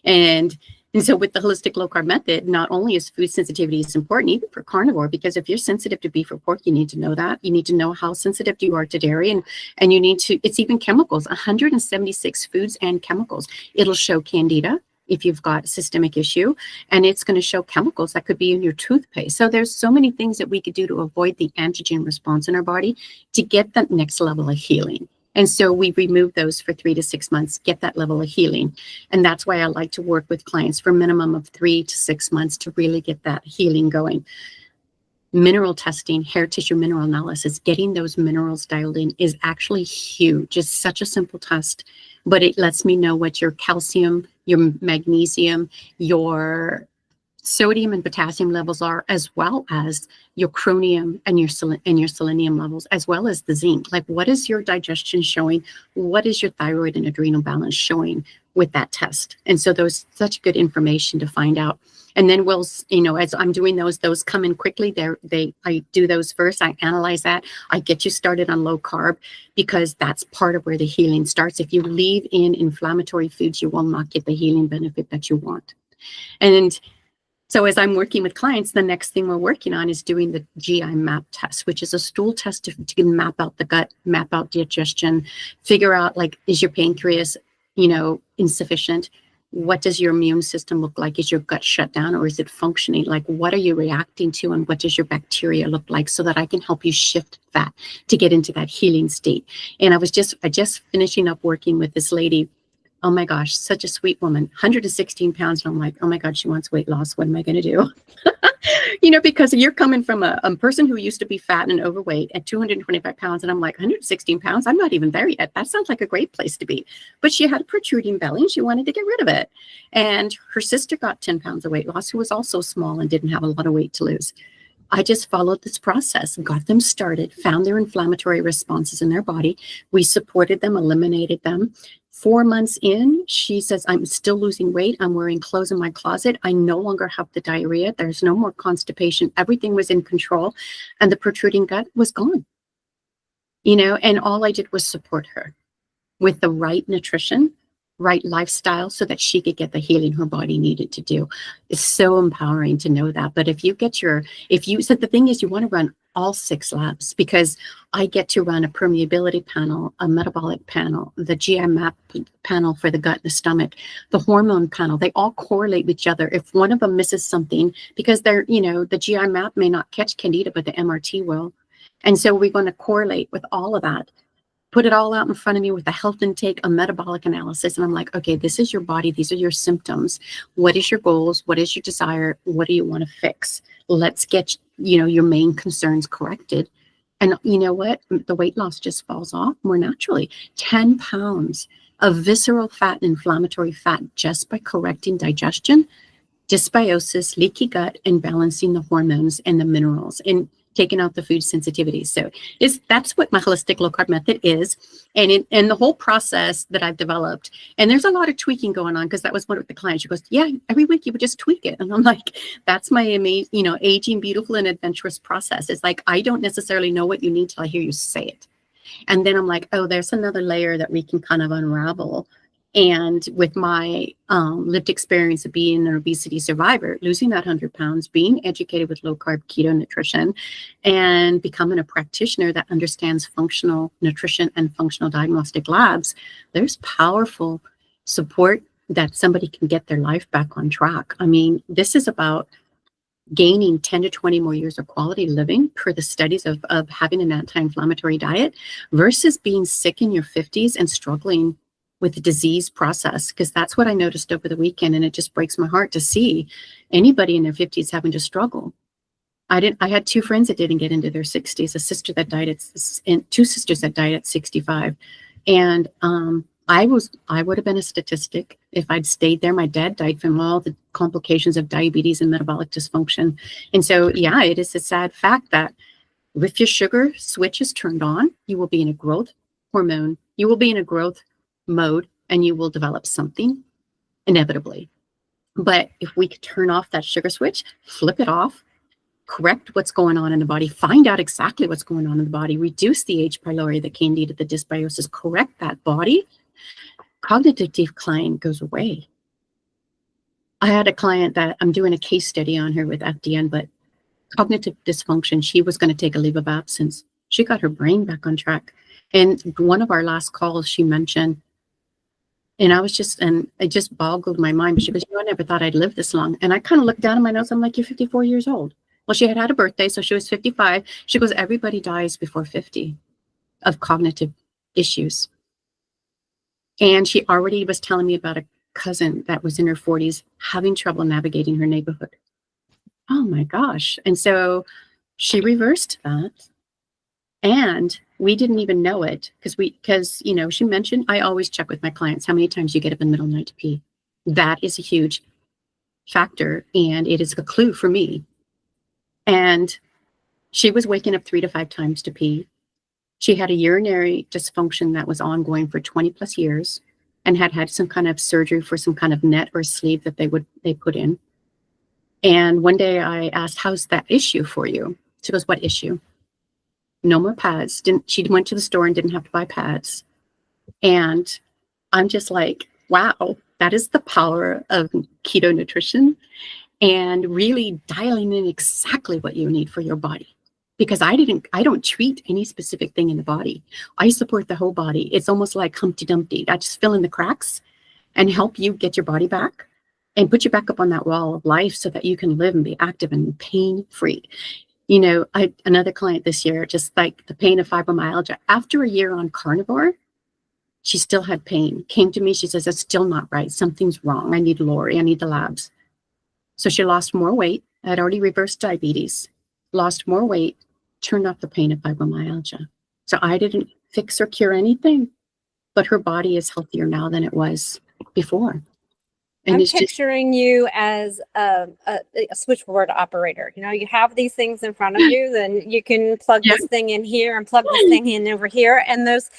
And so with the holistic low carb method, not only is food sensitivity is important, even for carnivore, because if you're sensitive to beef or pork, you need to know that. You need to know how sensitive you are to dairy. And you need to, it's even chemicals, 176 foods and chemicals. It'll show candida if you've got a systemic issue, and it's going to show chemicals that could be in your toothpaste. So there's so many things that we could do to avoid the antigen response in our body to get that next level of healing. And so we remove those for 3 to 6 months, get that level of healing. And that's why I like to work with clients for a minimum of 3 to 6 months to really get that healing going. Mineral testing, hair tissue mineral analysis, getting those minerals dialed in is actually huge. It's such a simple test, but it lets me know what your calcium, your magnesium, your sodium and potassium levels are, as well as your chromium and your selenium levels, as well as the zinc. Like, what is your digestion showing? What is your thyroid and adrenal balance showing with that test? And so those such good information to find out. And then we'll, you know, as I'm doing those come in quickly. I do those first. I analyze that. I get you started on low carb because that's part of where the healing starts. If you leave in inflammatory foods, you will not get the healing benefit that you want. And so as I'm working with clients, the next thing we're working on is doing the GI map test, which is a stool test to map out the gut, map out digestion, figure out, like, is your pancreas, you know, insufficient? What does your immune system look like? Is your gut shut down or is it functioning? Like, what are you reacting to and what does your bacteria look like, so that I can help you shift that to get into that healing state. And I just finishing up working with this lady. Oh my gosh, such a sweet woman, 116 pounds. And I'm like, oh my God, she wants weight loss. What am I going to do? You know, because you're coming from a person who used to be fat and overweight at 225 pounds. And I'm like, 116 pounds? I'm not even there yet. That sounds like a great place to be. But she had a protruding belly and she wanted to get rid of it. And her sister got 10 pounds of weight loss, who was also small and didn't have a lot of weight to lose. I just followed this process, got them started, found their inflammatory responses in their body. We supported them, eliminated them. 4 months in, she says, I'm still losing weight. I'm wearing clothes in my closet. I no longer have the diarrhea. There's no more constipation. Everything was in control. And the protruding gut was gone. You know, and all I did was support her with the right nutrition, right lifestyle, so that she could get the healing her body needed to do. It's so empowering to know that. But so the thing is, you want to run all 6 labs, because I get to run a permeability panel, a metabolic panel, the GI map panel for the gut and the stomach, the hormone panel. They all correlate with each other. If one of them misses something, because they're, you know, the GI map may not catch candida, but the MRT will. And so we're going to correlate with all of that, put it all out in front of me with a health intake, a metabolic analysis. And I'm like, okay, this is your body. These are your symptoms. What is your goals? What is your desire? What do you want to fix? Let's get, you know, your main concerns corrected. And you know what? The weight loss just falls off more naturally. 10 pounds of visceral fat and inflammatory fat just by correcting digestion, dysbiosis, leaky gut, and balancing the hormones and the minerals, and taking out the food sensitivities. So that's what my holistic low carb method is. And the whole process that I've developed, and there's a lot of tweaking going on, because that was one of the clients. She goes, yeah, every week you would just tweak it. And I'm like, that's my amazing, you know, aging, beautiful, and adventurous process. It's like, I don't necessarily know what you need till I hear you say it. And then I'm like, oh, there's another layer that we can kind of unravel. And with my lived experience of being an obesity survivor, losing that 100 pounds, being educated with low-carb keto nutrition, and becoming a practitioner that understands functional nutrition and functional diagnostic labs, there's powerful support that somebody can get their life back on track. I mean, this is about gaining 10 to 20 more years of quality living per the studies of having an anti-inflammatory diet, versus being sick in your 50s and struggling with the disease process. Because that's what I noticed over the weekend. And it just breaks my heart to see anybody in their 50s having to struggle. I had 2 friends that didn't get into their 60s, a sister that died and 2 sisters that died at 65. And I would have been a statistic if I'd stayed there. My dad died from all the complications of diabetes and metabolic dysfunction. And so, yeah, it is a sad fact that if your sugar switch is turned on, you will be in a growth hormone, you will be in a growth mode, and you will develop something inevitably. But if we could turn off that sugar switch, flip it off, correct what's going on in the body, find out exactly what's going on in the body, reduce the H. pylori, the candida, the dysbiosis, correct that body, cognitive decline goes away. I had a client that I'm doing a case study on her with FDN, but cognitive dysfunction, she was going to take a leave of absence. She got her brain back on track. And one of our last calls, she mentioned, and it just boggled my mind. But she goes, I never thought I'd live this long. And I kind of looked down at my notes. I'm like, you're 54 years old. Well, she had a birthday, so she was 55. She goes, everybody dies before 50 of cognitive issues. And she already was telling me about a cousin that was in her 40s having trouble navigating her neighborhood. Oh my gosh. And so she reversed that. And we didn't even know it because, you know, she mentioned, I always check with my clients how many times you get up in the middle of the night to pee. That is a huge factor. And it is a clue for me. And she was waking up 3 to 5 times to pee. She had a urinary dysfunction that was ongoing for 20 plus years and had some kind of surgery for some kind of net or sleeve that they put in. And one day I asked, how's that issue for you? She goes, what issue? No more pads. She went to the store and didn't have to buy pads. And I'm just like, wow, that is the power of keto nutrition and really dialing in exactly what you need for your body. Because I don't treat any specific thing in the body. I support the whole body. It's almost like Humpty Dumpty. I just fill in the cracks and help you get your body back and put you back up on that wall of life so that you can live and be active and pain-free. You know, another client this year, just like the pain of fibromyalgia, after a year on carnivore, she still had pain. Came to me, she says, it's still not right. Something's wrong. I need Lori. I need the labs. So she lost more weight. I had already reversed diabetes, lost more weight, turned off the pain of fibromyalgia. So I didn't fix or cure anything, but her body is healthier now than it was before. And I'm picturing you as a switchboard operator. You know, you have these things in front of you, then you can plug this thing in here and plug this thing in over here. And those,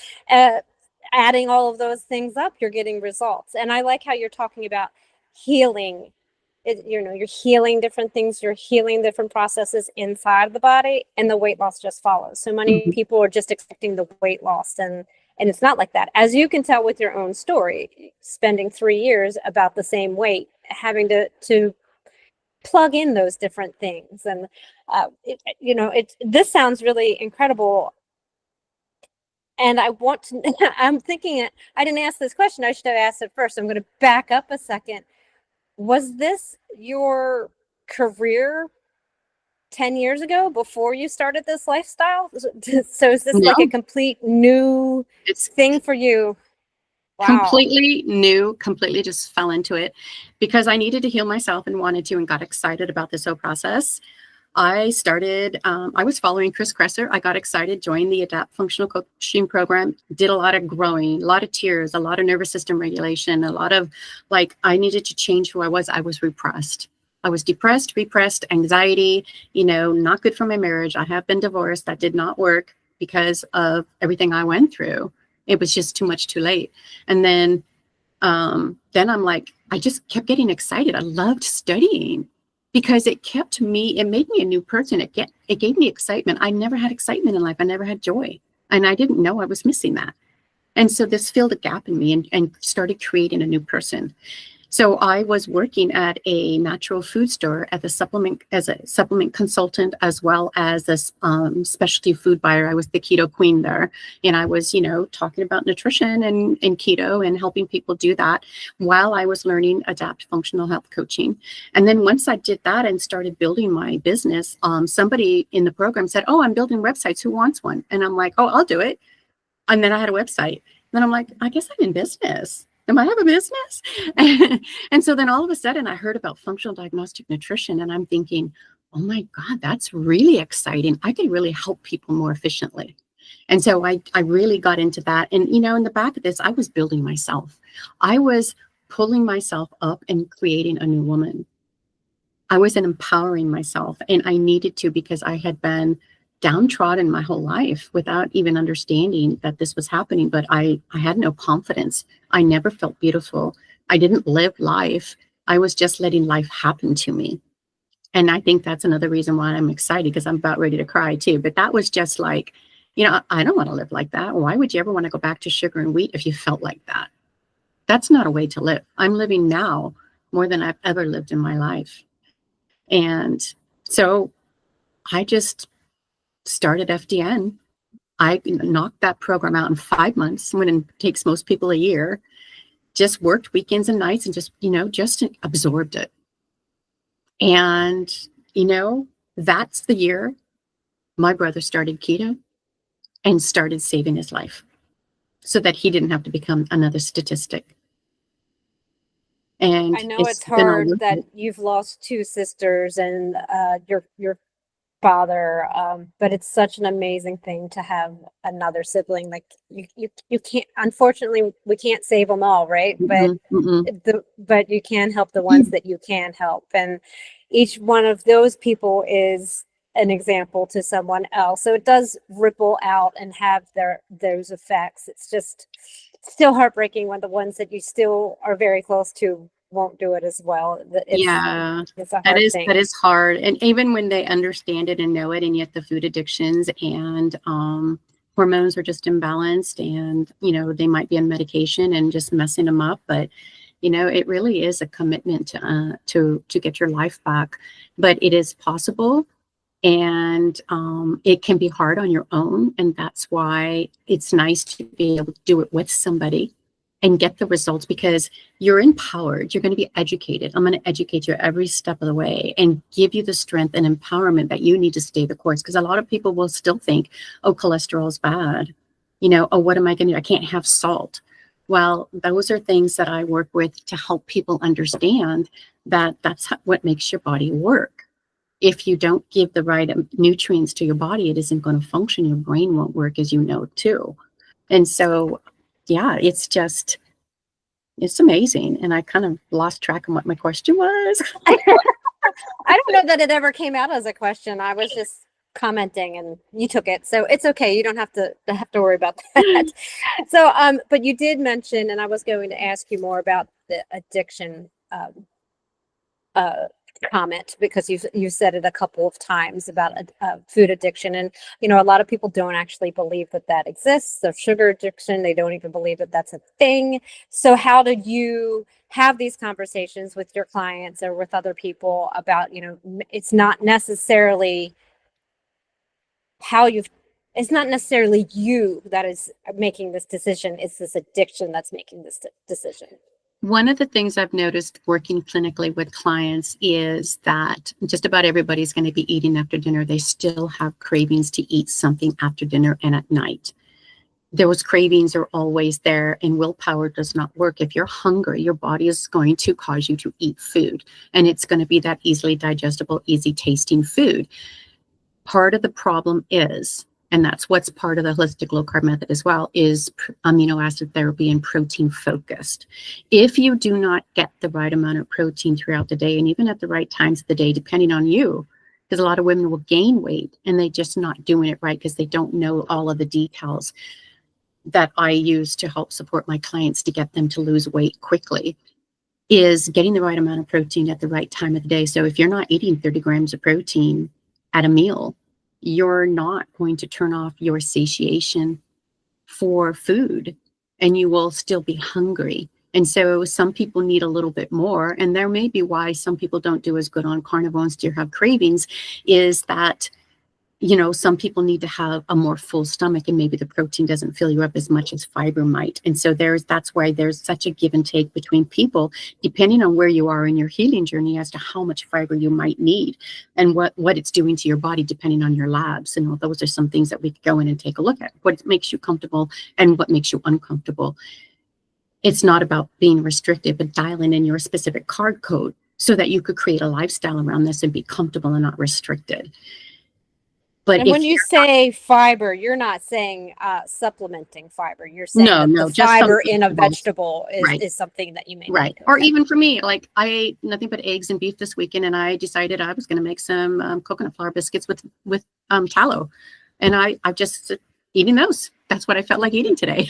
adding all of those things up, you're getting results. And I like how you're talking about healing. You know, you're healing different things, you're healing different processes inside the body, and the weight loss just follows. So many people are just expecting the weight loss, and it's not like that. As you can tell with your own story, spending 3 years about the same weight, having to plug in those different things. And, this sounds really incredible. And I'm thinking, I didn't ask this question. I should have asked it first. I'm going to back up a second. Was this your career 10 years ago before you started this lifestyle? So is this like a complete new thing for you? Wow. Completely new, completely just fell into it because I needed to heal myself and wanted to and got excited about this whole process. I started, I was following Chris Kresser. I got excited, joined the Adapt Functional Coaching Program, did a lot of growing, a lot of tears, a lot of nervous system regulation, a lot of I needed to change who I was. I was repressed. I was depressed, repressed, anxiety, not good for my marriage. I have been divorced. That did not work because of everything I went through. It was just too much too late. And then I'm like, I just kept getting excited. I loved studying because it made me a new person. It gave me excitement. I never had excitement in life. I never had joy. And I didn't know I was missing that. And so this filled a gap in me and started creating a new person. So I was working at a natural food store as a supplement consultant, as well as a specialty food buyer. I was the keto queen there. And I was, talking about nutrition and keto and helping people do that while I was learning Adapt Functional Health Coaching. And then once I did that and started building my business, somebody in the program said, oh, I'm building websites. Who wants one? And I'm like, oh, I'll do it. And then I had a website. Then I'm like, I guess I'm in business. Am I have a business? And so then all of a sudden I heard about functional diagnostic nutrition and I'm thinking, oh my God, that's really exciting. I can really help people more efficiently. And so I really got into that. And, you know, in the back of this, I was building myself. I was pulling myself up and creating a new woman. I wasn't empowering myself, and I needed to, because I had been downtrodden my whole life without even understanding that this was happening. But I had no confidence. I never felt beautiful. I didn't live life. I was just letting life happen to me. And I think that's another reason why I'm excited, because I'm about ready to cry too. But that was just like, you know, I don't want to live like that. Why would you ever want to go back to sugar and wheat if you felt like that? That's not a way to live. I'm living now more than I've ever lived in my life. And so I just started FDN. I knocked that program out in 5 months, when it takes most people a year. Just worked weekends and nights and just, you know, just absorbed it. And, you know, that's the year my brother started keto and started saving his life so that he didn't have to become another statistic. And I know it's been all hard that you've lost two sisters and your father, but it's such an amazing thing to have another sibling. Like you can't, unfortunately, we can't save them all, right? But you can help the ones that you can help, and each one of those people is an example to someone else. So it does ripple out and have those effects. It's just still heartbreaking when the ones that you still are very close to won't do it as well. It's a hard thing. That is hard. And even when they understand it and know it, and yet the food addictions and hormones are just imbalanced, and, you know, they might be on medication and just messing them up. But, you know, it really is a commitment to get your life back. But it is possible. And it can be hard on your own. And that's why it's nice to be able to do it with somebody and get the results, because you're empowered. You're going to be educated. I'm going to educate you every step of the way and give you the strength and empowerment that you need to stay the course. Because a lot of people will still think, oh, cholesterol is bad. You know, oh, what am I going to do? I can't have salt. Well, those are things that I work with to help people understand that that's what makes your body work. If you don't give the right nutrients to your body, it isn't going to function. Your brain won't work, as you know, too. And so, yeah, it's amazing. And I kind of lost track of what my question was. I don't know that it ever came out as a question. I was just commenting and you took it. So it's okay. You don't have to worry about that. So, but you did mention, and I was going to ask you more about the addiction comment, because you said it a couple of times about food addiction, and you know, a lot of people don't actually believe that exists. So sugar addiction, they don't even believe that that's a thing. So how do you have these conversations with your clients or with other people about, you know, it's not necessarily it's not necessarily you that is making this decision, it's this addiction that's making this decision? One of the things I've noticed working clinically with clients is that just about everybody's going to be eating after dinner. They still have cravings to eat something after dinner and at night. Those cravings are always there, and willpower does not work. If you're hungry, your body is going to cause you to eat food, and it's going to be that easily digestible, easy tasting food. Part of the problem is, and that's what's part of the holistic low-carb method as well, is amino acid therapy and protein focused. If you do not get the right amount of protein throughout the day, and even at the right times of the day, depending on you, because a lot of women will gain weight and they just not doing it right because they don't know all of the details that I use to help support my clients to get them to lose weight quickly, is getting the right amount of protein at the right time of the day. So if you're not eating 30 grams of protein at a meal, you're not going to turn off your satiation for food, and you will still be hungry. And so some people need a little bit more, and there may be why some people don't do as good on carnivore and still have cravings, is that, you know, some people need to have a more full stomach, and maybe the protein doesn't fill you up as much as fiber might. And so that's why there's such a give and take between people, depending on where you are in your healing journey, as to how much fiber you might need and what it's doing to your body, depending on your labs. And those are some things that we could go in and take a look at. What makes you comfortable and what makes you uncomfortable. It's not about being restricted, but dialing in your specific card code so that you could create a lifestyle around this and be comfortable and not restricted. But And if when you say fiber, you're not saying supplementing fiber. You're saying that the no, just some fiber in a vegetables. vegetable Right. is something that you may Right. need. Or Okay. even for me, like I ate nothing but eggs and beef this weekend, and I decided I was going to make some coconut flour biscuits with tallow, and I've just eating those. That's what I felt like eating today.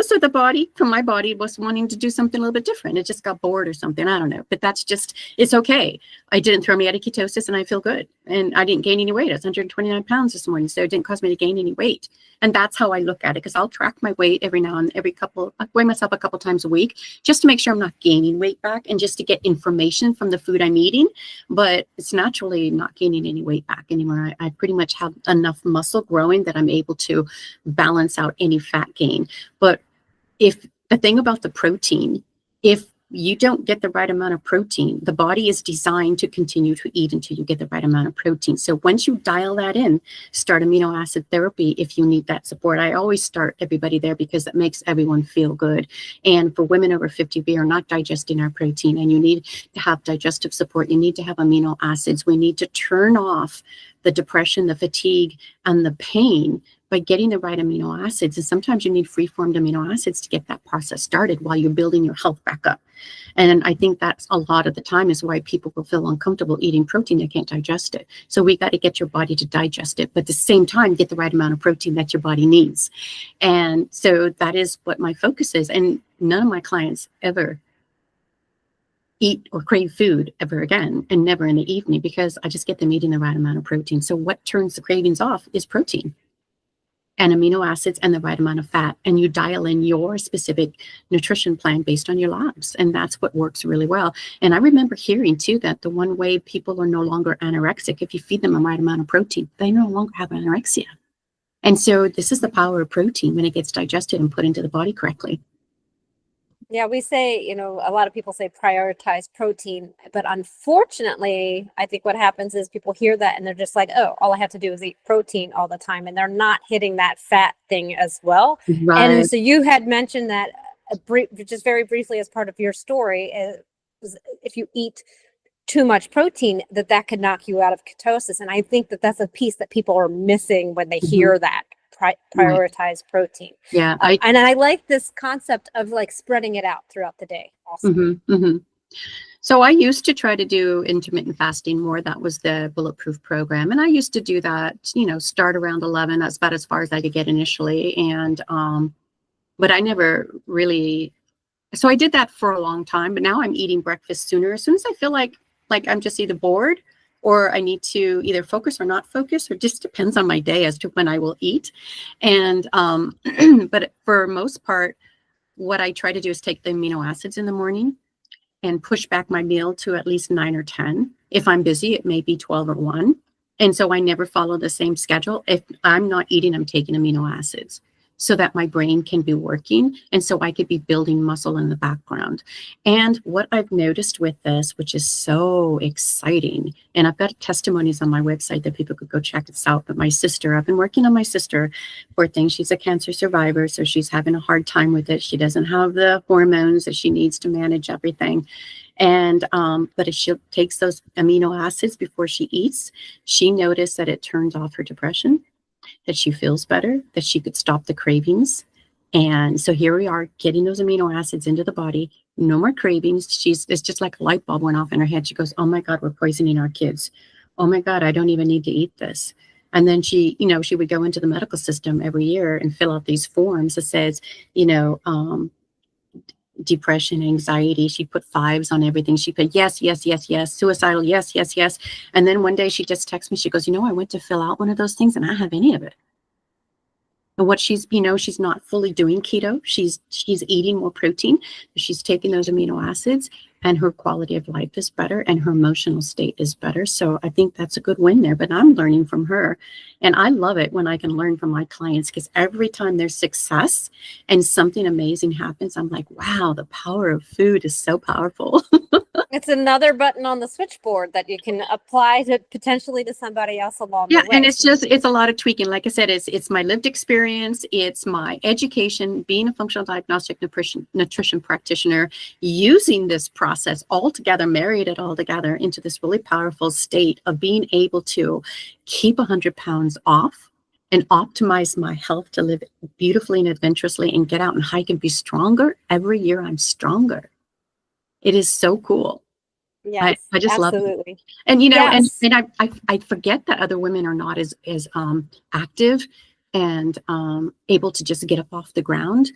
So the body, from my body, was wanting to do something a little bit different. It just got bored or something. I don't know. But that's just, it's okay. I didn't throw me out of ketosis and I feel good. And I didn't gain any weight. I was 129 pounds this morning. So it didn't cause me to gain any weight. And that's how I look at it, because I'll track my weight every now and I weigh myself a couple times a week just to make sure I'm not gaining weight back and just to get information from the food I'm eating. But it's naturally not gaining any weight back anymore. I pretty much have enough muscle growing that I'm able to balance out any fat gain. But if the thing about the protein, if you don't get the right amount of protein, the body is designed to continue to eat until you get the right amount of protein. So once you dial that in, start amino acid therapy if you need that support. I always start everybody there because it makes everyone feel good. And for women over 50, we are not digesting our protein, and you need to have digestive support. You need to have amino acids. We need to turn off the depression, the fatigue, and the pain by getting the right amino acids. And sometimes you need free-formed amino acids to get that process started while you're building your health back up. And I think that's a lot of the time is why people will feel uncomfortable eating protein. They can't digest it. So we got to get your body to digest it, but at the same time, get the right amount of protein that your body needs. And so that is what my focus is. And none of my clients ever eat or crave food ever again, and never in the evening, because I just get them eating the right amount of protein. So what turns the cravings off is protein and amino acids and the right amount of fat. And you dial in your specific nutrition plan based on your labs. And that's what works really well. And I remember hearing too, that the one way people are no longer anorexic, if you feed them the right amount of protein, they no longer have anorexia. And so this is the power of protein when it gets digested and put into the body correctly. Yeah, we say, a lot of people say prioritize protein, but unfortunately, I think what happens is people hear that and they're just like, oh, all I have to do is eat protein all the time. And they're not hitting that fat thing as well. Right. And so you had mentioned that just very briefly as part of your story, is if you eat too much protein, that could knock you out of ketosis. And I think that that's a piece that people are missing when they hear that. Prioritize protein. Yeah. And I like this concept of like spreading it out throughout the day also. So I used to try to do intermittent fasting more. That was the Bulletproof program. And I used to do that, start around 11. That's about as far as I could get initially. And, but I never really, so I did that for a long time, but now I'm eating breakfast sooner. As soon as I feel like I'm just either bored, or I need to either focus or not focus, or just depends on my day as to when I will eat. And, but for most part, what I try to do is take the amino acids in the morning and push back my meal to at least 9 or 10. If I'm busy, it may be 12 or 1. And so I never follow the same schedule. If I'm not eating, I'm taking amino acids so that my brain can be working, and so I could be building muscle in the background. And what I've noticed with this, which is so exciting, and I've got testimonies on my website that people could go check this out, but my sister, I've been working on my sister for things. She's a cancer survivor, so she's having a hard time with it. She doesn't have the hormones that she needs to manage everything. And but if she takes those amino acids before she eats, she noticed that it turns off her depression, that she feels better, that she could stop the cravings. And so here we are getting those amino acids into the body, no more cravings. It's just like a light bulb went off in her head. She goes, oh my God, we're poisoning our kids. Oh my God, I don't even need to eat this. And then she would go into the medical system every year and fill out these forms that says, depression, anxiety. She put 5s on everything. She put yes, yes, yes, yes, suicidal, yes, yes, yes. And then one day she just texts me. She goes, I went to fill out one of those things and I don't have any of it. And what she's not fully doing keto. She's eating more protein. She's taking those amino acids, and her quality of life is better and her emotional state is better. So I think that's a good win there, but I'm learning from her. And I love it when I can learn from my clients, because every time there's success and something amazing happens, I'm like, wow, the power of food is so powerful. It's another button on the switchboard that you can apply to potentially to somebody else along Yeah, the way. and it's a lot of tweaking. Like I said, it's my lived experience, it's my education, being a functional diagnostic nutrition practitioner, using this process all together, married it all together into this really powerful state of being able to keep 100 pounds off and optimize my health to live beautifully and adventurously and get out and hike and be stronger. Every year I'm stronger. It is so cool. I Yes, just love it. absolutely. And, Yes. and I forget that other women are not as active and able to just get up off the ground,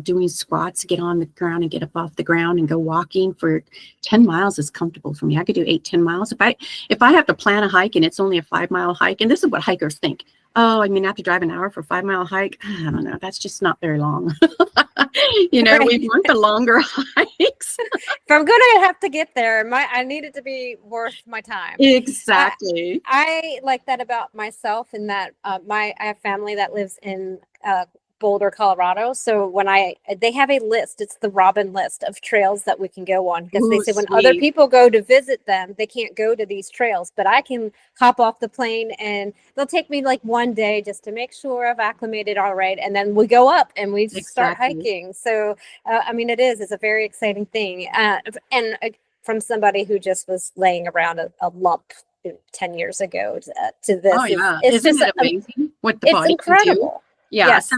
doing squats, get on the ground and get up off the ground and go walking for 10 miles is comfortable for me. I could do 8-10 miles. If I have to plan a hike and it's only a 5-mile hike, and this is what hikers think. Oh, I mean, I have to drive an hour for a 5-mile hike. I don't know. That's just not very long. Right. We want the longer hikes. If I'm going to have to get there, I need it to be worth my time. Exactly. I like that about myself in that I have family that lives in Boulder, Colorado. So when they have a list, it's the Robyn list of trails that we can go on, because they say when other people go to visit them, they can't go to these trails, but I can hop off the plane and they'll take me like one day just to make sure I've acclimated all right. And then we go up and we start hiking. So, I mean, it's a very exciting thing. And from somebody who just was laying around a lump 10 years ago to this. Oh, yeah. It's Isn't just it amazing what the body incredible. can do? Yeah. Yes, So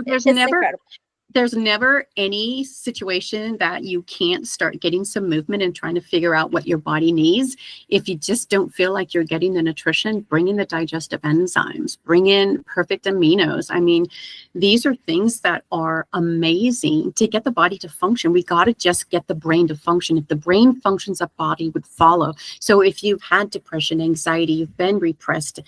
there's never any situation that you can't start getting some movement and trying to figure out what your body needs. If you just don't feel like you're getting the nutrition, bring in the digestive enzymes, bring in perfect aminos. I mean, these are things that are amazing to get the body to function. We got to just get the brain to function. If the brain functions, the body would follow. So if you've had depression, anxiety, you've been repressed,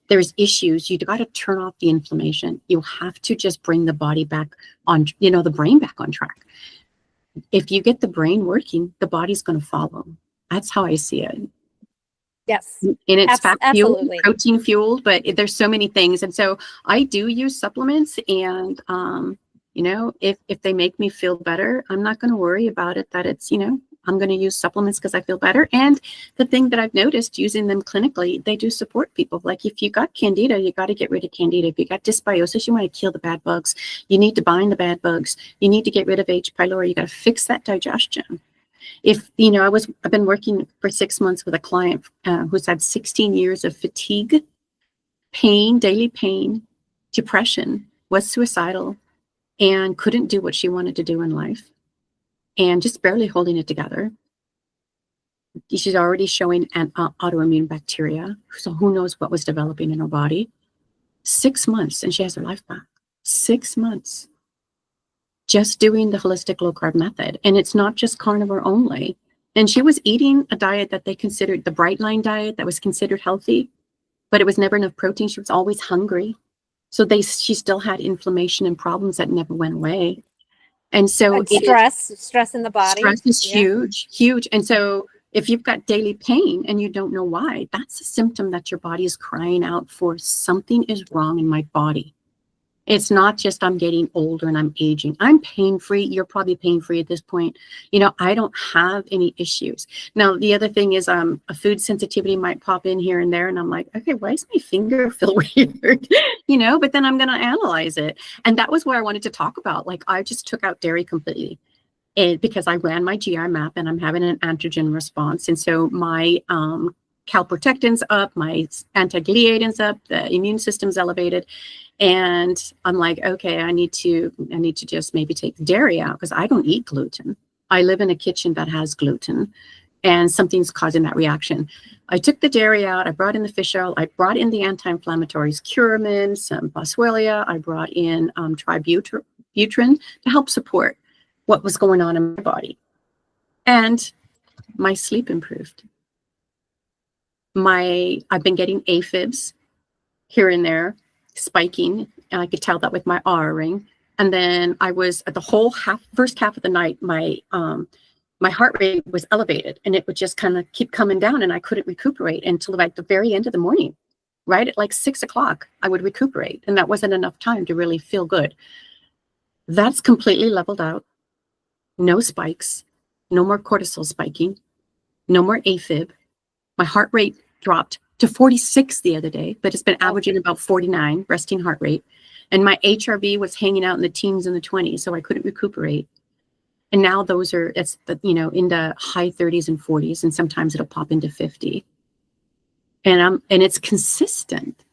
there's issues, you got to turn off the inflammation. You have to just bring the body back on, the brain back on track. If you get the brain working, the body's going to follow. That's how I see it. Yes. And it's fat fueled, absolutely. protein fueled, but there's so many things. And so I do use supplements, and, if they make me feel better, I'm not going to worry about it, that it's, I'm going to use supplements because I feel better. And the thing that I've noticed using them clinically, they do support people. Like if you got candida, you got to get rid of candida. If you got dysbiosis, you want to kill the bad bugs. You need to bind the bad bugs. You need to get rid of H. pylori. You got to fix that digestion. If, I've been working for 6 months with a client who's had 16 years of fatigue, pain, daily pain, depression, was suicidal, and couldn't do what she wanted to do in life, and just barely holding it together. She's already showing an autoimmune bacteria. So who knows what was developing in her body. 6 months and she has her life back. 6 months. Just doing the Holistic Low-Carb Method. And it's not just carnivore only. And she was eating a diet that they considered the bright line diet, that was considered healthy, but it was never enough protein. She was always hungry. So she still had inflammation and problems that never went away. And so stress in the body. Stress is huge. And so if you've got daily pain and you don't know why, that's a symptom that your body is crying out for something is wrong in my body. It's not just I'm getting older and I'm aging. I'm pain-free. You're probably pain-free at this point. I don't have any issues. Now, the other thing is a food sensitivity might pop in here and there. And I'm like, okay, why does my finger feel weird? But then I'm going to analyze it. And that was what I wanted to talk about. Like, I just took out dairy completely. And because I ran my GI map and I'm having an androgen response. And so my calprotectin's up, my anti-gliadin's up, the immune system's elevated. And I'm like, okay, I need to just maybe take the dairy out because I don't eat gluten. I live in a kitchen that has gluten and something's causing that reaction. I took the dairy out. I brought in the fish oil. I brought in the anti-inflammatories, cumin, some boswellia. I brought in tributrin to help support what was going on in my body. And my sleep improved. I've been getting AFibs here and there, spiking, and I could tell that with my Oura ring. And then I was at the first half of the night, my heart rate was elevated, and it would just kind of keep coming down, and I couldn't recuperate until like the very end of the morning. Right at like 6 o'clock, I would recuperate, and that wasn't enough time to really feel good. That's completely leveled out. No spikes, no more cortisol spiking, no more AFib. My heart rate dropped to 46 the other day, but it's been averaging about 49 resting heart rate. And my HRV was hanging out in the teens and the 20s, so I couldn't recuperate. And now those are, it's the, into high 30s and 40s, and sometimes it'll pop into 50. And it's consistent.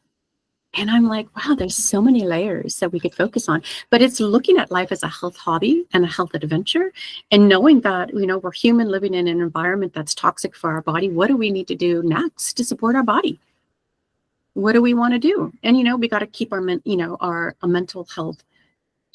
And I'm like, wow, there's so many layers that we could focus on. But it's looking at life as a health hobby and a health adventure, and knowing that, we're human living in an environment that's toxic for our body. What do we need to do next to support our body? What do we want to do? And, we got to keep our mental health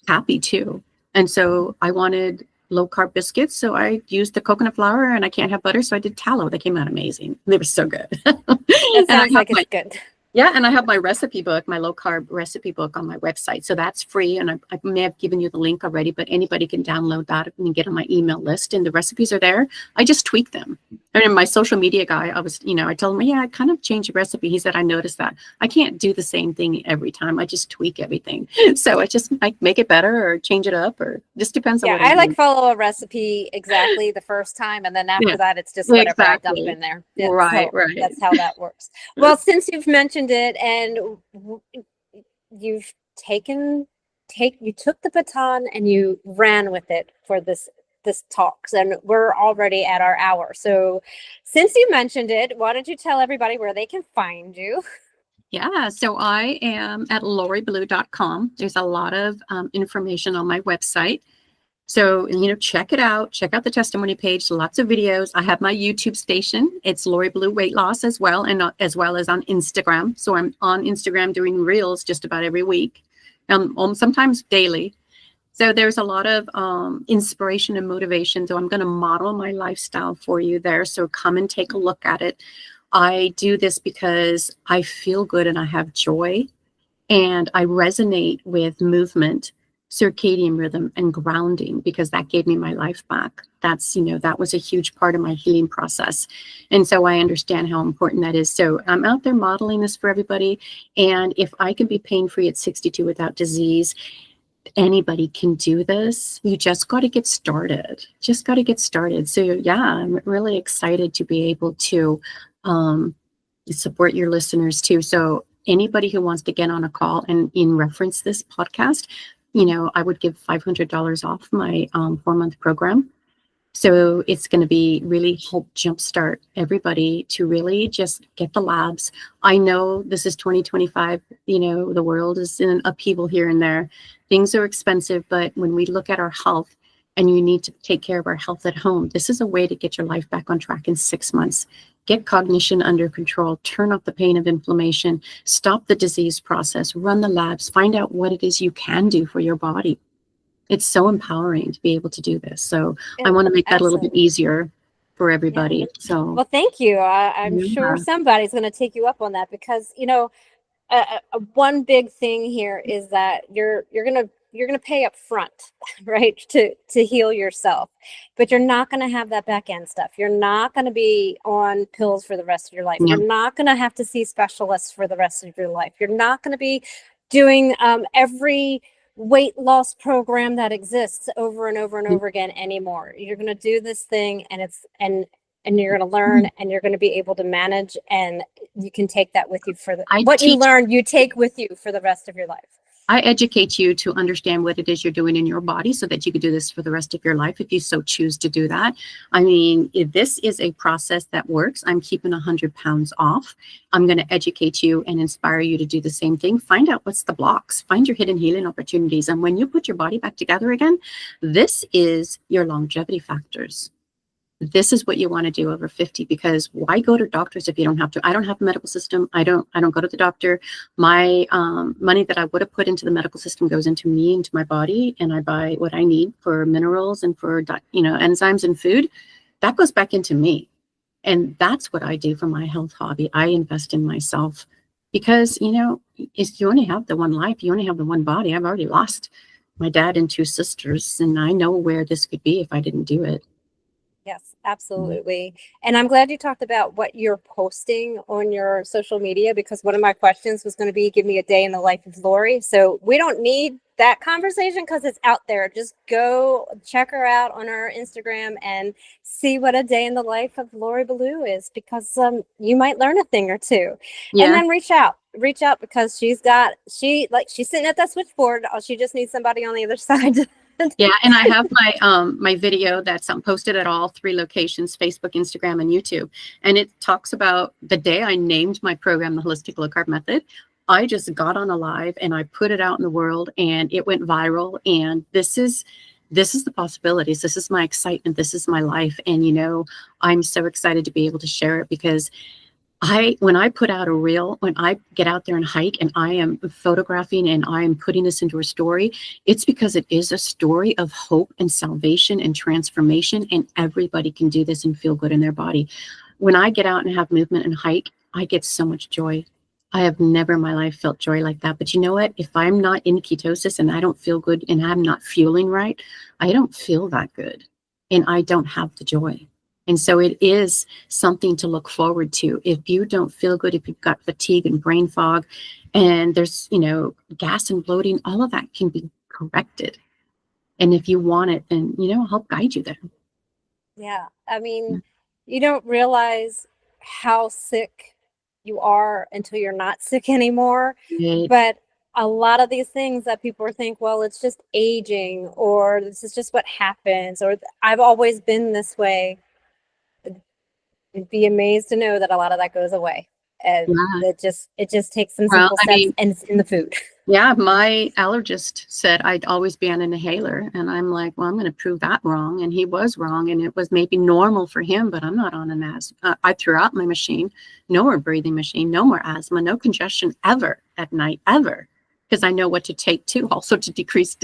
happy too. And so I wanted low carb biscuits. So I used the coconut flour, and I can't have butter. So I did tallow. They came out amazing. They were so good. It sounds like it's good. Yeah, and I have my recipe book, my low carb recipe book on my website. So that's free. And I may have given you the link already, but anybody can download that and get on my email list. And the recipes are there. I just tweak them. And my social media guy, I told him, yeah, I kind of changed the recipe. He said, I noticed that. I can't do the same thing every time. I just tweak everything. So I make it better or change it up, or just depends on what I like follow a recipe exactly the first time. And then after that, it's just whatever I dump in there. Right. That's how that works. Well, since you've mentioned it, and you've you took the baton and you ran with it for this talks, and we're already at our hour. So since you mentioned it, why don't you tell everybody where they can find you? Yeah, so I am at loribalue.com. There's a lot of information on my website. So, check it out. Check out the testimony page. Lots of videos. I have my YouTube station. It's Lori Balue Weight Loss as well, and as well as on Instagram. So I'm on Instagram doing reels just about every week, sometimes daily. So there's a lot of inspiration and motivation. So I'm going to model my lifestyle for you there. So come and take a look at it. I do this because I feel good and I have joy, and I resonate with movement, circadian rhythm, and grounding, because that gave me my life back. That's, that was a huge part of my healing process. And so I understand how important that is. So I'm out there modeling this for everybody. And if I can be pain-free at 62 without disease, anybody can do this. You just got to get started. So yeah, I'm really excited to be able to support your listeners too. So anybody who wants to get on a call and in reference this podcast, I would give $500 off my 4-month program. So it's going to be really help jumpstart everybody to really just get the labs. I know this is 2025, the world is in an upheaval here and there. Things are expensive, but when we look at our health, and you need to take care of our health at home, this is a way to get your life back on track in 6 months. Get cognition under control, turn off the pain of inflammation, stop the disease process, run the labs, find out what it is you can do for your body. It's so empowering to be able to do this. So I want to make that a little bit easier for everybody. Yeah. So, well, thank you. I'm sure somebody's going to take you up on that, because, one big thing here is that you're going to pay up front, right, to heal yourself, but you're not going to have that back end stuff. You're not going to be on pills for the rest of your life. You're not going to have to see specialists for the rest of your life. You're not going to be doing every weight loss program that exists over and over and over again anymore. You're going to do this thing, and you're going to learn, and you're going to be able to manage, and you can take that with you for you learn, you take with you for the rest of your life. I educate you to understand what it is you're doing in your body so that you can do this for the rest of your life if you so choose to do that. I mean, if this is a process that works, I'm keeping 100 pounds off. I'm going to educate you and inspire you to do the same thing. Find out what's the blocks. Find your hidden healing opportunities. And when you put your body back together again, this is your longevity factors. This is what you want to do over 50, because why go to doctors if you don't have to? I don't have a medical system. I don't go to the doctor. My money that I would have put into the medical system goes into me, into my body, and I buy what I need for minerals and for enzymes and food. That goes back into me. And that's what I do for my health hobby. I invest in myself, because you only have the one life, you only have the one body. I've already lost my dad and 2 sisters, and I know where this could be if I didn't do it. Yes, absolutely. And I'm glad you talked about what you're posting on your social media, because one of my questions was going to be, give me a day in the life of Lori. So we don't need that conversation because it's out there. Just go check her out on her Instagram and see what a day in the life of Lori Balue is, because you might learn a thing or two. Yeah. And then reach out because she's sitting at that switchboard. She just needs somebody on the other side. Yeah, and I have my my video that's posted at all 3 locations: Facebook, Instagram, and YouTube. And it talks about the day I named my program the Holistic Low-Carb Method. I just got on a live and I put it out in the world, and it went viral. And this is the possibilities. This is my excitement. This is my life. And, you know, I'm so excited to be able to share it, because when I put out a reel, when I get out there and hike and I am photographing and I am putting this into a story, it's because it is a story of hope and salvation and transformation, and everybody can do this and feel good in their body. When I get out and have movement and hike, I get so much joy. I have never in my life felt joy like that. But you know what? If I'm not in ketosis and I don't feel good and I'm not fueling right, I don't feel that good and I don't have the joy. And so it is something to look forward to. If you don't feel good, if you've got fatigue and brain fog, and there's, you know, gas and bloating, all of that can be corrected. And if you want it, then, you know, I'll help guide you there. Yeah. I mean, you don't realize how sick you are until you're not sick anymore. Right. But a lot of these things that people think, well, it's just aging, or this is just what happens, or I've always been this way. You'd be amazed to know that a lot of that goes away. And it just takes some simple steps, and it's in the food. Yeah, my allergist said I'd always be on an inhaler. And I'm like, well, I'm going to prove that wrong. And he was wrong. And it was maybe normal for him, but I'm not on an asthma. I threw out my machine. No more breathing machine, no more asthma, no congestion ever at night, ever. Because I know what to take too, also to decrease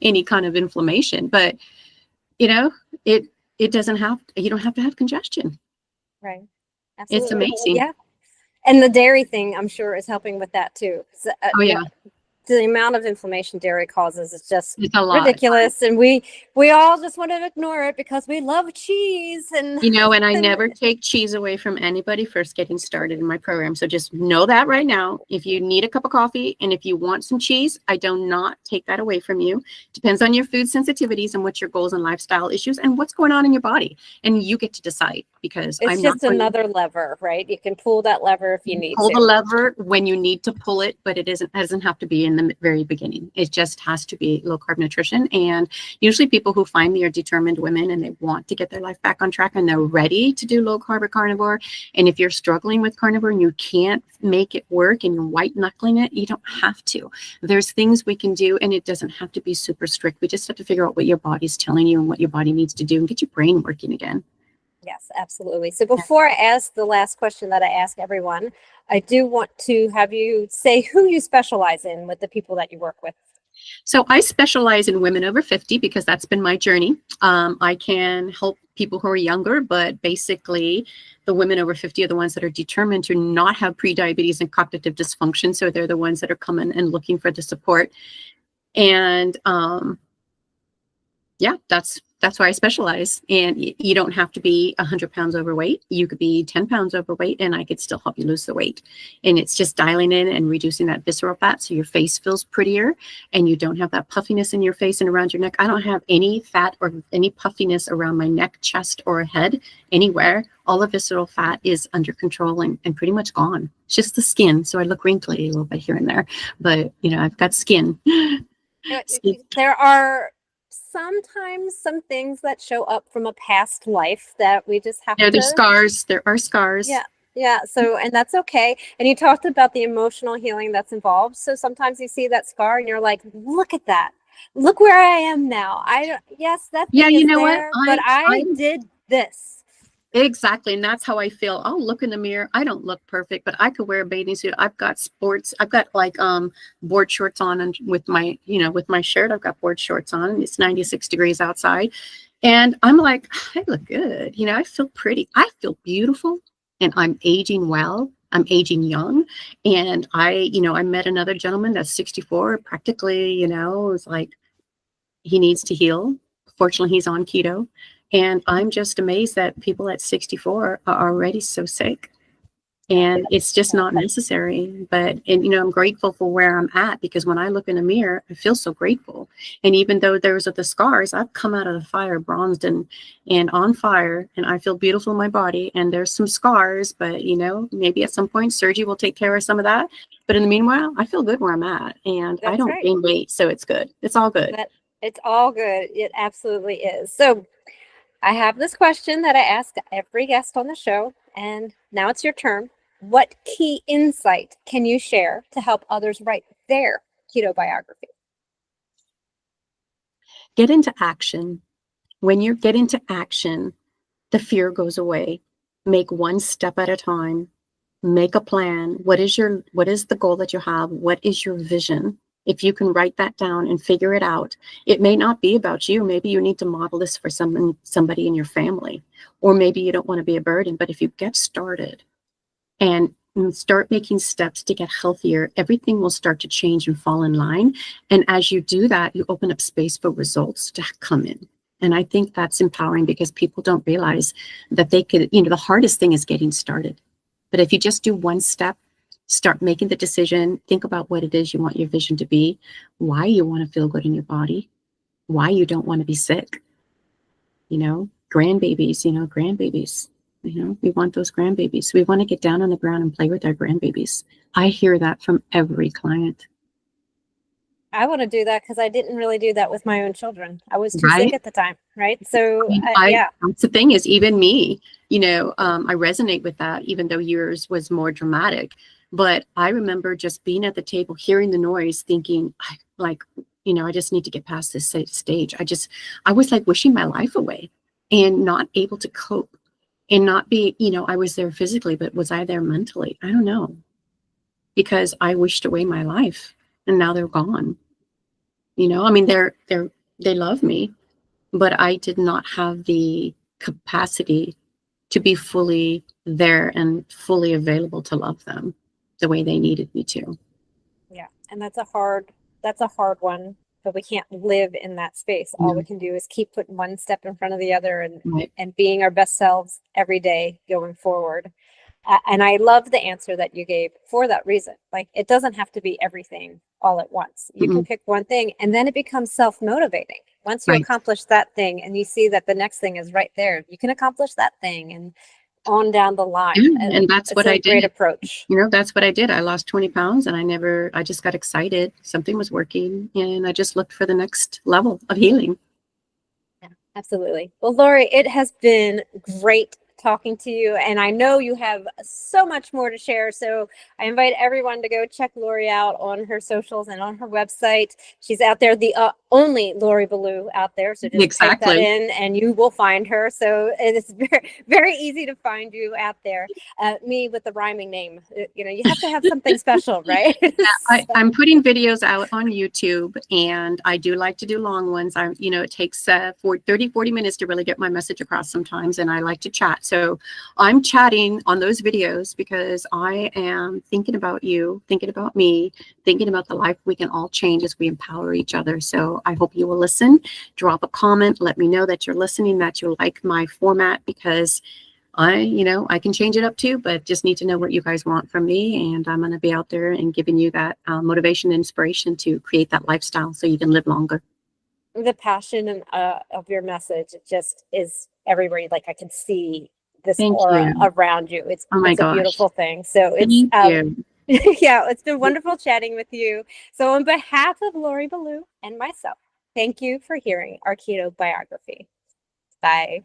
any kind of inflammation. But, you know, it doesn't have, you don't have to have congestion. Right. Absolutely. It's amazing. Yeah. And the dairy thing, I'm sure, is helping with that too. So, oh yeah. The amount of inflammation dairy causes is just lot. ridiculous. And we all just want to ignore it because we love cheese. And you know, and I never take cheese away from anybody first getting started in my program. So just know that right now. If you need a cup of coffee and if you want some cheese, I do not take that away from you. Depends on your food sensitivities and what your goals and lifestyle issues and what's going on in your body. And you get to decide, because it's just another lever, right? You can pull that lever if you need to. Pull the lever when you need to pull it, but it doesn't have to be in the very beginning. It just has to be low carb nutrition. And usually people who find me are determined women and they want to get their life back on track and they're ready to do low carb or carnivore. And if you're struggling with carnivore and you can't make it work and you're white knuckling it, you don't have to. There's things we can do, and it doesn't have to be super strict. We just have to figure out what your body's telling you and what your body needs to do and get your brain working again. Yes, absolutely. So before I ask the last question that I ask everyone, I do want to have you say who you specialize in with the people that you work with. So I specialize in women over 50 because that's been my journey. I can help people who are younger, but basically the women over 50 are the ones that are determined to not have prediabetes and cognitive dysfunction. So they're the ones that are coming and looking for the support. And yeah, that's why I specialize. And you don't have to be 100 pounds overweight. You could be 10 pounds overweight and I could still help you lose the weight. And it's just dialing in and reducing that visceral fat so your face feels prettier and you don't have that puffiness in your face and around your neck. I don't have any fat or any puffiness around my neck, chest, or head anywhere. All the visceral fat is under control and pretty much gone. It's just the skin. So I look wrinkly a little bit here and there, but you know, I've got skin. There are sometimes some things that show up from a past life that we just have to. There's scars. There are scars. Yeah. So, and that's okay. And you talked about the emotional healing that's involved. So sometimes you see that scar and you're like, look at that. Look where I am now. Yes, that thing you is know there, what? But I did this. Exactly. And that's how I feel. I'll look in the mirror. I don't look perfect, but I could wear a bathing suit. I've got sports. I've got like board shorts on, and with my, with my shirt, I've got board shorts on, and it's 96 degrees outside. And I'm like, I look good. I feel pretty. I feel beautiful, and I'm aging well. I'm aging young. And I met another gentleman that's 64, practically, was like, he needs to heal. Fortunately, he's on keto. And I'm just amazed that people at 64 are already so sick. And it's just not necessary. But, and, you know, I'm grateful for where I'm at, because when I look in the mirror, I feel so grateful. And even though those are the scars, I've come out of the fire bronzed and on fire, and I feel beautiful in my body. And there's some scars, but, you know, maybe at some point surgery will take care of some of that. But in the meanwhile, I feel good where I'm at, and I That's don't right. gain weight. So it's good. It's all good. That it's all good. It absolutely is. So I have this question that I ask every guest on the show, and now it's your turn. What key insight can you share to help others write their keto biography? Get into action. When you get into action, the fear goes away. Make one step at a time. Make a plan. What is the goal that you have? What is your vision? If you can write that down and figure it out, it may not be about you. Maybe you need to model this for somebody in your family, or maybe you don't want to be a burden. But if you get started and start making steps to get healthier, everything will start to change and fall in line. And as you do that, you open up space for results to come in. And I think that's empowering, because people don't realize that they could, you know, the hardest thing is getting started. But if you just do one step, start making the decision, think about what it is you want your vision to be, why you want to feel good in your body, why you don't want to be sick. You know, grandbabies, we want those grandbabies. We want to get down on the ground and play with our grandbabies. I hear that from every client. I want to do that because I didn't really do that with my own children. I was too sick Right? at the time, right? So, yeah. That's the thing, is even me, I resonate with that, even though yours was more dramatic. But I remember just being at the table, hearing the noise, thinking, I just need to get past this stage. I was like wishing my life away and not able to cope, and not be, I was there physically, but was I there mentally? I don't know, because I wished away my life, and now they're gone. I mean, they love me, but I did not have the capacity to be fully there and fully available to love them the way they needed me to. Yeah. And that's a hard one, but we can't live in that space. All we can do is keep putting one step in front of the other, and being our best selves every day going forward. And I love the answer that you gave for that reason. Like, it doesn't have to be everything all at once. You can pick one thing, and then it becomes self-motivating. Once you accomplish that thing and you see that the next thing is right there, you can accomplish that thing, and on down the line. And that's what I did. Great approach. That's what I did. I lost 20 pounds, and I just got excited. Something was working, and I just looked for the next level of healing. Yeah, absolutely. Well, Lori, it has been great talking to you, and I know you have so much more to share, so I invite everyone to go check Lori out on her socials and on her website. She's out there, the only Lori Balue out there, so just type that in and you will find her. So it is very, very easy to find you out there. Me with the rhyming name, you have to have something special, right? Yeah, I'm putting videos out on YouTube, and I do like to do long ones. It takes 30, 40 minutes to really get my message across sometimes, and I like to chat. So I'm chatting on those videos because I am thinking about you, thinking about me, thinking about the life we can all change as we empower each other. So I hope you will listen, drop a comment, let me know that you're listening, that you like my format, because I can change it up too, but just need to know what you guys want from me. And I'm going to be out there and giving you that motivation and inspiration to create that lifestyle so you can live longer. The passion of your message, it just is everywhere. Like, I can see this aura around you. It's a beautiful thing. So it's yeah, it's been wonderful chatting with you. So on behalf of Lori Balue and myself, thank you for hearing our keto biography. Bye.